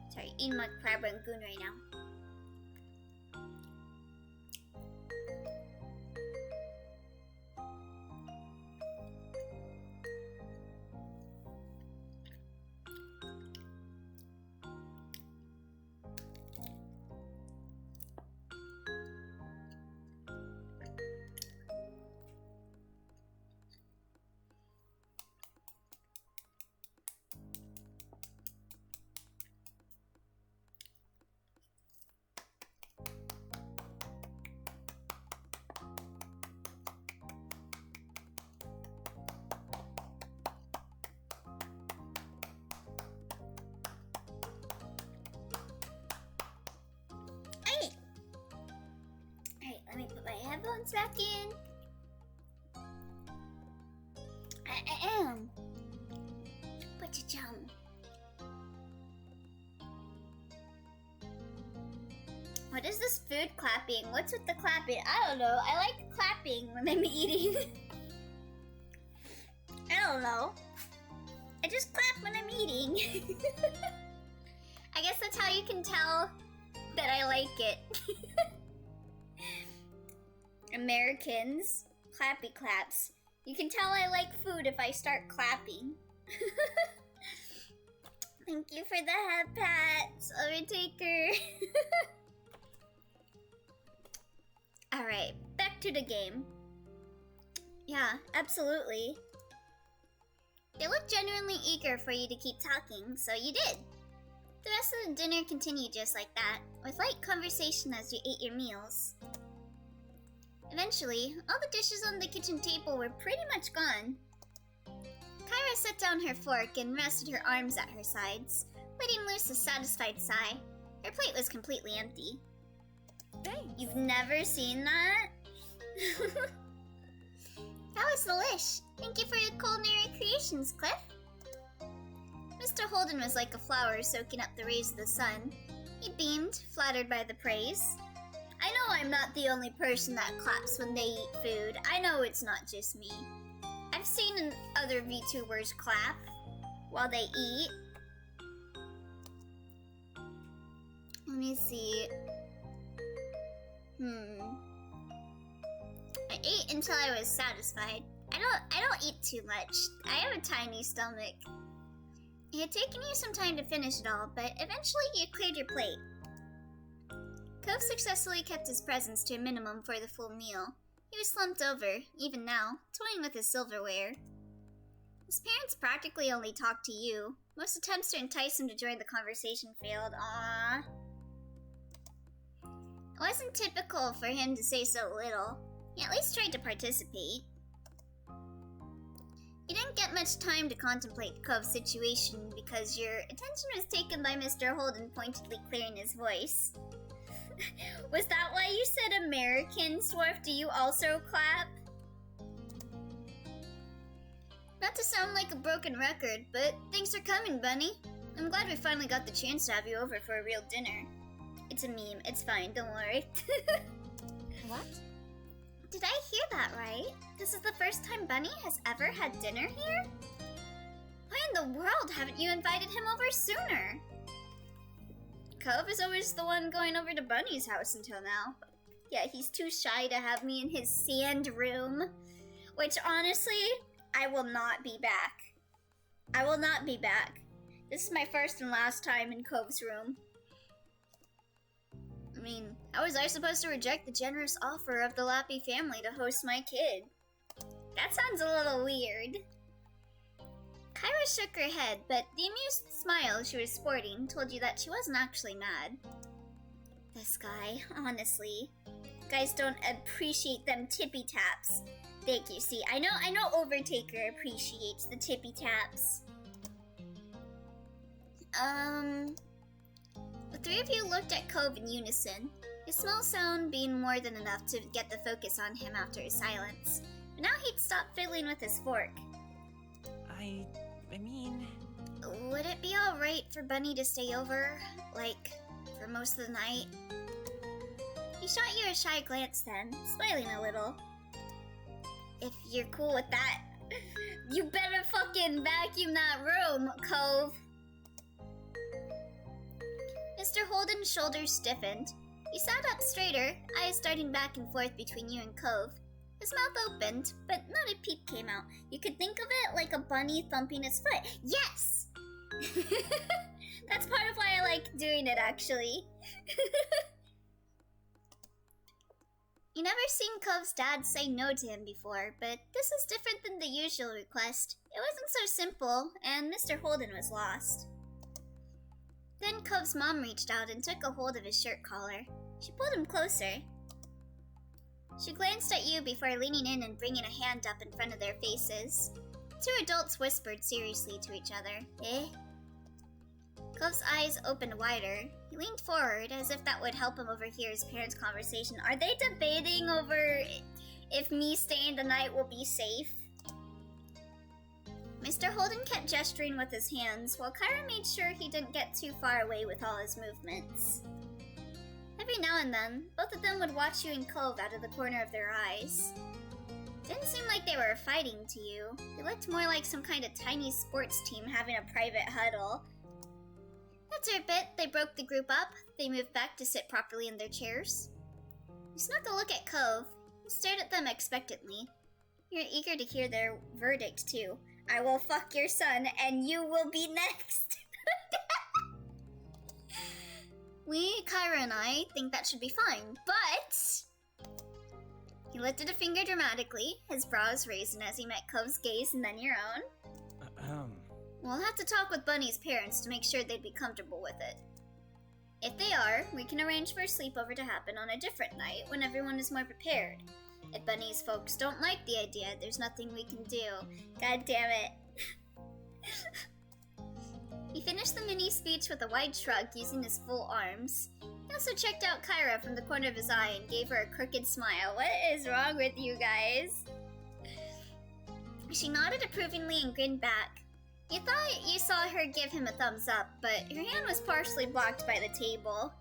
Sorry, eating my crab rangoon right now. Alright, let me put my headphones back in. Ahem. Ba-cha-chum. What is this food clapping? What's with the clapping? I don't know. I like clapping when I'm eating. I don't know. I just clap when I'm eating. I guess that's how you can tell that I like it. Americans, clappy claps. You can tell I like food if I start clapping. Thank you for the head pats, Overtaker. Alright, back to the game. Yeah, absolutely. They looked genuinely eager for you to keep talking, so you did. The rest of the dinner continued just like that, with light conversation as you ate your meals. Eventually, all the dishes on the kitchen table were pretty much gone. Kyra set down her fork and rested her arms at her sides, letting loose a satisfied sigh. Her plate was completely empty. Thanks. You've never seen that? That was delish. Thank you for your culinary creations, Cliff. Mr. Holden was like a flower soaking up the rays of the sun. He beamed, flattered by the praise. I know I'm not the only person that claps when they eat food. I know it's not just me. I've seen other VTubers clap while they eat. Let me see. I ate until I was satisfied. I don't eat too much. I have a tiny stomach. It had taken you some time to finish it all, but eventually you cleared your plate. Cove successfully kept his presence to a minimum for the full meal. He was slumped over, even now, toying with his silverware. His parents practically only talked to you. Most attempts to entice him to join the conversation failed. Aww. It wasn't typical for him to say so little. He at least tried to participate. You didn't get much time to contemplate Cove's situation because your attention was taken by Mr. Holden pointedly clearing his voice. Was that why you said American, Swarf? Do you also clap? Not to sound like a broken record, but thanks for coming, Bunny. I'm glad we finally got the chance to have you over for a real dinner. It's a meme. It's fine. Don't worry. What? Did I hear that right? This is the first time Bunny has ever had dinner here? Why in the world haven't you invited him over sooner? Cove is always the one going over to Bunny's house until now. Yeah, he's too shy to have me in his sand room. Which, honestly, I will not be back. I will not be back. This is my first and last time in Cove's room. I mean, how was I supposed to reject the generous offer of the Lappy family to host my kid? That sounds a little weird. Kyra shook her head, but the amused smile she was sporting told you that she wasn't actually mad. This guy, honestly. Guys don't appreciate them tippy taps. Thank you. See, I know Overtaker appreciates the tippy taps. The three of you looked at Cove in unison, his small sound being more than enough to get the focus on him after his silence. But now he'd stopped fiddling with his fork. I mean... Would it be alright for Bunny to stay over, like, for most of the night? He shot you a shy glance then, smiling a little. If you're cool with that, you better fucking vacuum that room, Cove. Mr. Holden's shoulders stiffened. He sat up straighter, eyes darting back and forth between you and Cove. His mouth opened, but not a peep came out. You could think of it like a bunny thumping its foot. Yes! That's part of why I like doing it, actually. You never seen Cove's dad say no to him before, but this is different than the usual request. It wasn't so simple, and Mr. Holden was lost. Then Cove's mom reached out and took a hold of his shirt collar. She pulled him closer. She glanced at you before leaning in and bringing a hand up in front of their faces. Two adults whispered seriously to each other. Eh? Cove's eyes opened wider. He leaned forward as if that would help him overhear his parents' conversation. Are they debating over if me staying the night will be safe? Mr. Holden kept gesturing with his hands, while Kyra made sure he didn't get too far away with all his movements. Every now and then, both of them would watch you and Cove out of the corner of their eyes. Didn't seem like they were fighting to you. They looked more like some kind of tiny sports team having a private huddle. After a bit, they broke the group up. They moved back to sit properly in their chairs. You snuck a look at Cove. You stared at them expectantly. You're eager to hear their verdict, too. I will fuck your son, and you will be next. Kyra and I think that should be fine, but... He lifted a finger dramatically, his brows raising as he met Cove's gaze and then your own. We'll have to talk with Bunny's parents to make sure they'd be comfortable with it. If they are, we can arrange for a sleepover to happen on a different night when everyone is more prepared. If Bunny's folks don't like the idea, there's nothing we can do. God damn it. He finished the mini speech with a wide shrug using his full arms. He also checked out Kyra from the corner of his eye and gave her a crooked smile. What is wrong with you guys? She nodded approvingly and grinned back. You thought you saw her give him a thumbs up, but her hand was partially blocked by the table.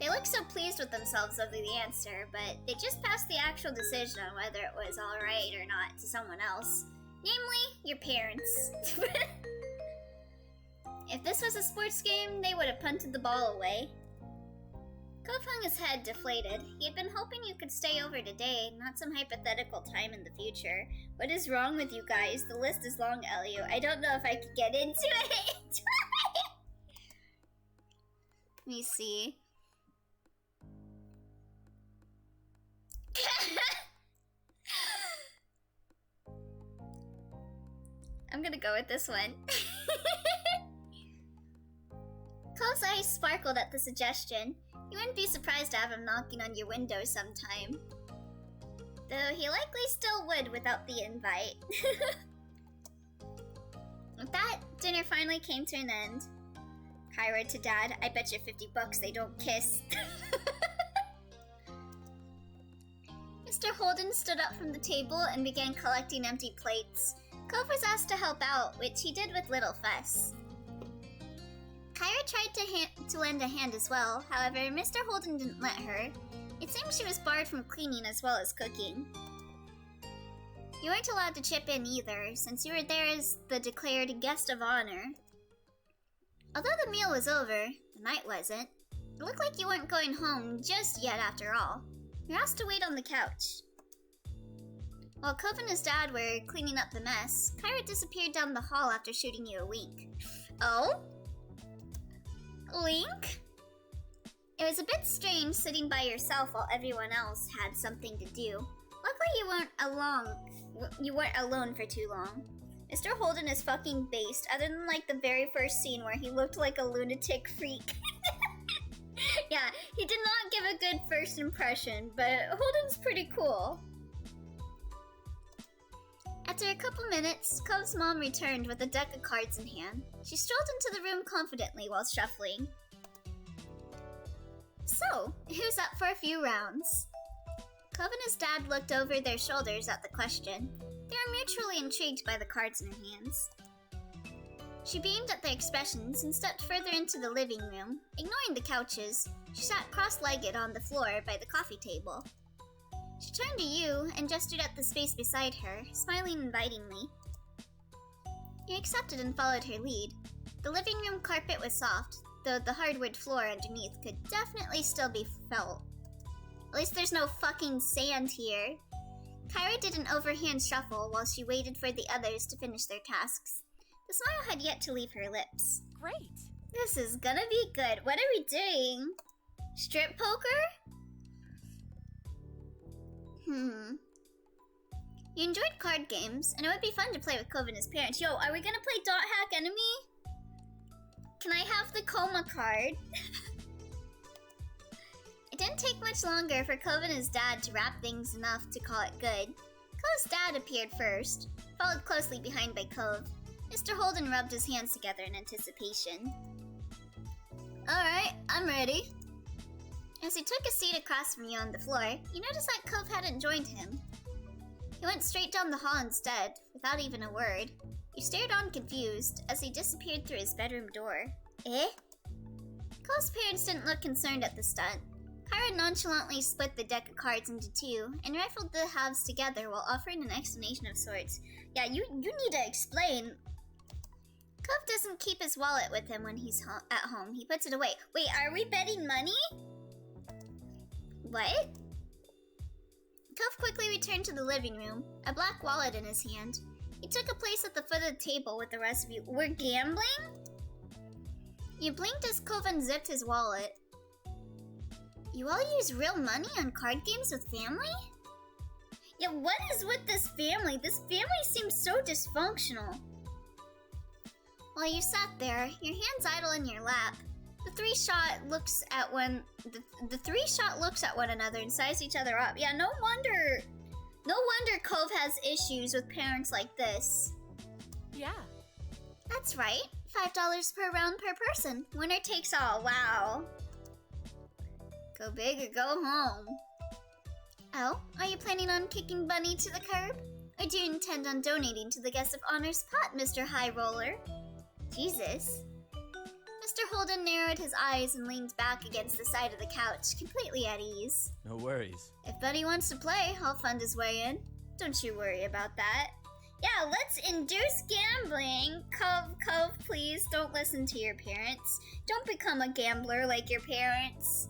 They looked so pleased with themselves over the answer, but they just passed the actual decision on whether it was alright or not to someone else. Namely, your parents. If this was a sports game, they would have punted the ball away. Cove hung his head, deflated. He had been hoping you could stay over today, not some hypothetical time in the future. What is wrong with you guys? The list is long, Elio. I don't know if I could get into it. Let me see. I'm gonna go with this one. Cole's eyes sparkled at the suggestion. You wouldn't be surprised to have him knocking on your window sometime. Though he likely still would without the invite. With that, dinner finally came to an end. Kyra to Dad, I bet you $50 they don't kiss. Mr. Holden stood up from the table and began collecting empty plates. Cove was asked to help out, which he did with little fuss. Kyra tried to lend a hand as well, however, Mr. Holden didn't let her. It seems she was barred from cleaning as well as cooking. You weren't allowed to chip in either, since you were there as the declared guest of honor. Although the meal was over, the night wasn't. It looked like you weren't going home just yet after all. You're asked to wait on the couch. While Cove and his dad were cleaning up the mess, Kyra disappeared down the hall after shooting you a wink. Oh? Wink? It was a bit strange sitting by yourself while everyone else had something to do. Luckily you weren't alone for too long. Mr. Holden is fucking based, other than like the very first scene where he looked like a lunatic freak. Yeah, he did not give a good first impression, but Holden's pretty cool. After a couple minutes, Cove's mom returned with a deck of cards in hand. She strolled into the room confidently while shuffling. So, who's up for a few rounds? Cove and his dad looked over their shoulders at the question. They were mutually intrigued by the cards in her hands. She beamed at their expressions and stepped further into the living room. Ignoring the couches, she sat cross-legged on the floor by the coffee table. She turned to you and gestured at the space beside her, smiling invitingly. You accepted and followed her lead. The living room carpet was soft, though the hardwood floor underneath could definitely still be felt. At least there's no fucking sand here. Kyra did an overhand shuffle while she waited for the others to finish their tasks. The smile had yet to leave her lips. Great. This is gonna be good. What are we doing? Strip poker? You enjoyed card games, and it would be fun to play with Cove and his parents. Yo, are we gonna play Dot Hack Enemy? Can I have the coma card? It didn't take much longer for Cove and his dad to wrap things enough to call it good. Cove's dad appeared first, followed closely behind by Cove. Mr. Holden rubbed his hands together in anticipation. Alright, I'm ready. As he took a seat across from you on the floor, you noticed that Cove hadn't joined him. He went straight down the hall instead, without even a word. You stared on confused as he disappeared through his bedroom door. Eh? Cole's parents didn't look concerned at the stunt. Kyra nonchalantly split the deck of cards into two and rifled the halves together while offering an explanation of sorts. Yeah, you need to explain. Cove doesn't keep his wallet with him when he's at home. He puts it away. Wait, are we betting money? What? Cove quickly returned to the living room, a black wallet in his hand. He took a place at the foot of the table with the rest of you. We're gambling? You blinked as Cove unzipped his wallet. You all use real money on card games with family? Yeah, what is with this family? This family seems so dysfunctional. While you sat there, your hands idle in your lap, the three-shot looks at one another and size each other up. Yeah, no wonder Cove has issues with parents like this. Yeah. That's right. $5 per round per person. Winner takes all. Wow. Go big or go home. Oh, are you planning on kicking Bunny to the curb? Or do you intend on donating to the Guest of Honor's pot, Mr. High Roller? Jesus. Mr. Holden narrowed his eyes and leaned back against the side of the couch, completely at ease. No worries. If Bunny wants to play, I'll fund his way in. Don't you worry about that. Yeah, let's induce gambling. Cove, please, don't listen to your parents. Don't become a gambler like your parents.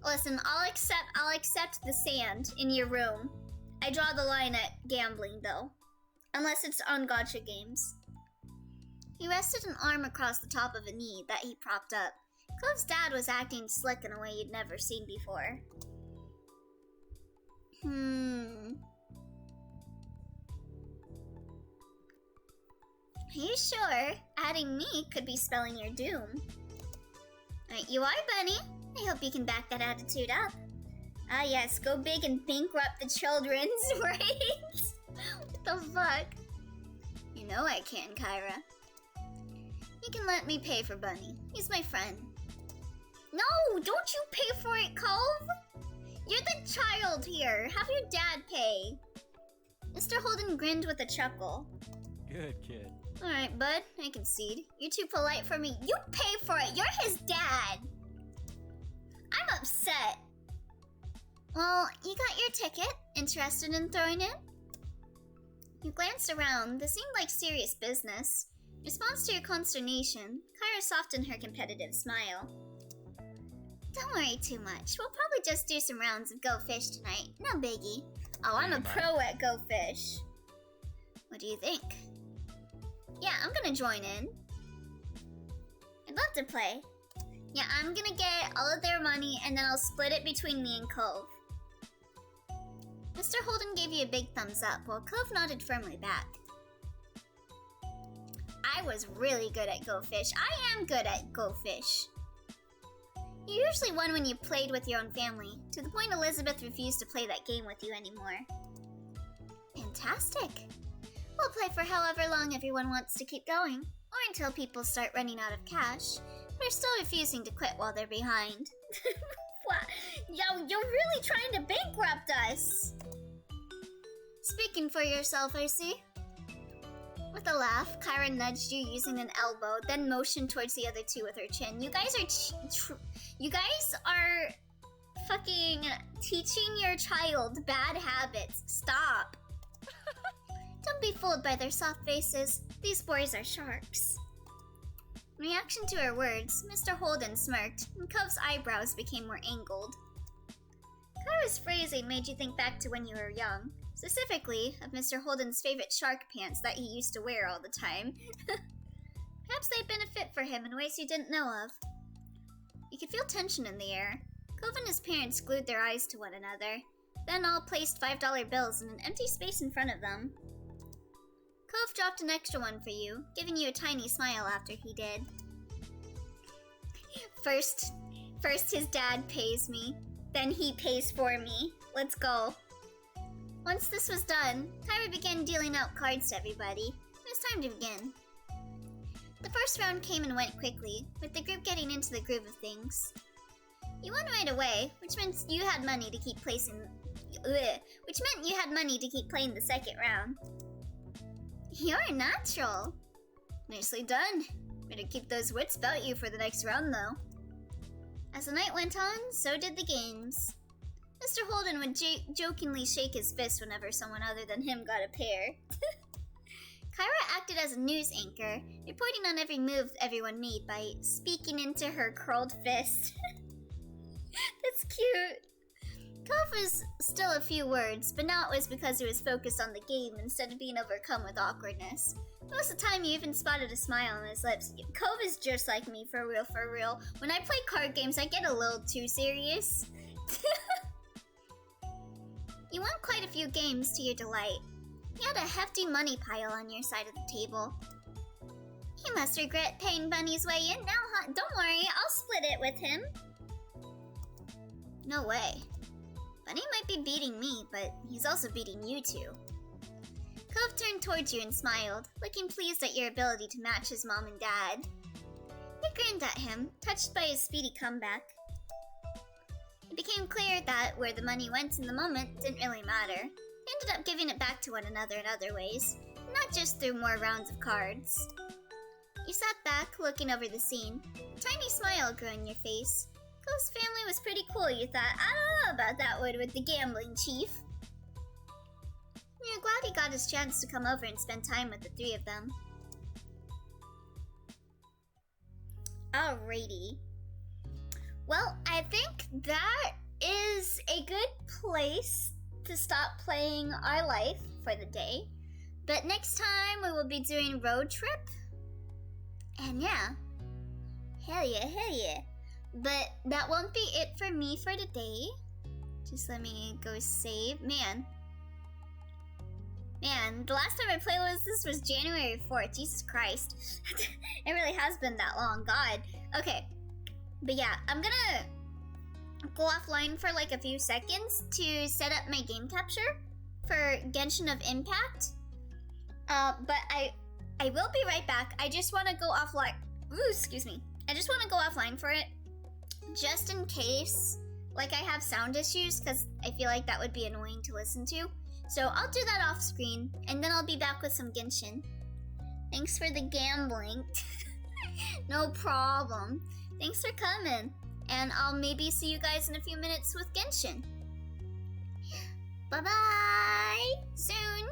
Listen, I'll accept the sand in your room. I draw the line at gambling, though. Unless it's on gacha games. He rested an arm across the top of a knee that he propped up. Cove's dad was acting slick in a way you'd never seen before. Are you sure? Adding me could be spelling your doom. Right, you are, Bunny. I hope you can back that attitude up. Ah yes, go big and bankrupt the children's, right? What the fuck? You know I can, Kyra. You can let me pay for Bunny. He's my friend. No, don't you pay for it, Cove! You're the child here. Have your dad pay. Mr. Holden grinned with a chuckle. Good kid. Alright, bud, I concede. You're too polite for me. You pay for it! You're his dad! I'm upset. Well, you got your ticket. Interested in throwing in? You glanced around. This seemed like serious business. In response to your consternation, Kyra softened her competitive smile. Don't worry too much. We'll probably just do some rounds of Go Fish tonight. No biggie. Oh, I'm a pro at Go Fish. What do you think? Yeah, I'm gonna join in. I'd love to play. Yeah, I'm gonna get all of their money and then I'll split it between me and Cove. Mr. Holden gave you a big thumbs up while Cove nodded firmly back. I was really good at Go Fish. I am good at Go Fish. You usually won when you played with your own family, to the point Elizabeth refused to play that game with you anymore. Fantastic. We'll play for however long everyone wants to keep going, or until people start running out of cash. We're still refusing to quit while they're behind. What? Yo, you're really trying to bankrupt us! Speaking for yourself, I see. With a laugh, Kyra nudged you using an elbow, then motioned towards the other two with her chin. You guys are fucking teaching your child bad habits. Stop. Don't be fooled by their soft faces. These boys are sharks. In reaction to her words, Mr. Holden smirked, and Cove's eyebrows became more angled. Kyra's phrasing made you think back to when you were young, specifically of Mr. Holden's favorite shark pants that he used to wear all the time. Perhaps they'd been a fit for him in ways you didn't know of. You could feel tension in the air. Cove and his parents glued their eyes to one another, then all placed $5 bills in an empty space in front of them. Cove dropped an extra one for you, giving you a tiny smile after he did. First his dad pays me, then he pays for me. Let's go. Once this was done, Kyra began dealing out cards to everybody. It was time to begin. The first round came and went quickly, with the group getting into the groove of things. You won right away, which meant you had money to keep placing. which meant you had money to keep playing the second round. You're a natural. Nicely done. Better keep those wits about you for the next round, though. As the night went on, so did the games. Mr. Holden would jokingly shake his fist whenever someone other than him got a pair. Kyra acted as a news anchor, reporting on every move everyone made by speaking into her curled fist. That's cute. Cove was still a few words, but now it was because he was focused on the game instead of being overcome with awkwardness. Most of the time, you even spotted a smile on his lips. Cove is just like me, for real, for real. When I play card games, I get a little too serious. You won quite a few games to your delight. You had a hefty money pile on your side of the table. You must regret paying Bunny's way in now, huh? Don't worry, I'll split it with him. No way. Bunny might be beating me, but he's also beating you two. Cove turned towards you and smiled, looking pleased at your ability to match his mom and dad. You grinned at him, touched by his speedy comeback. It became clear that where the money went in the moment didn't really matter. They ended up giving it back to one another in other ways, not just through more rounds of cards. You sat back, looking over the scene. A tiny smile grew on your face. Cove's family was pretty cool, you thought. I don't know about that one with the gambling chief. You're glad he got his chance to come over and spend time with the three of them. Alrighty. Well, I think that is a good place to stop playing our life for the day. But next time we will be doing road trip. And yeah. Hell yeah, hell yeah. But that won't be it for me for today. Just let me go save. Man, the last time I played this was January 4th. Jesus Christ. It really has been that long. God. Okay. But yeah, I'm gonna go offline for like a few seconds to set up my game capture for Genshin of Impact. But I will be right back. I just want to go offline. Ooh, excuse me. I just want to go offline for it, just in case, like, I have sound issues, because I feel like that would be annoying to listen to. So I'll do that off screen, and then I'll be back with some Genshin. Thanks for the gambling. No problem. Thanks for coming. And I'll maybe see you guys in a few minutes with Genshin. Bye-bye! Soon!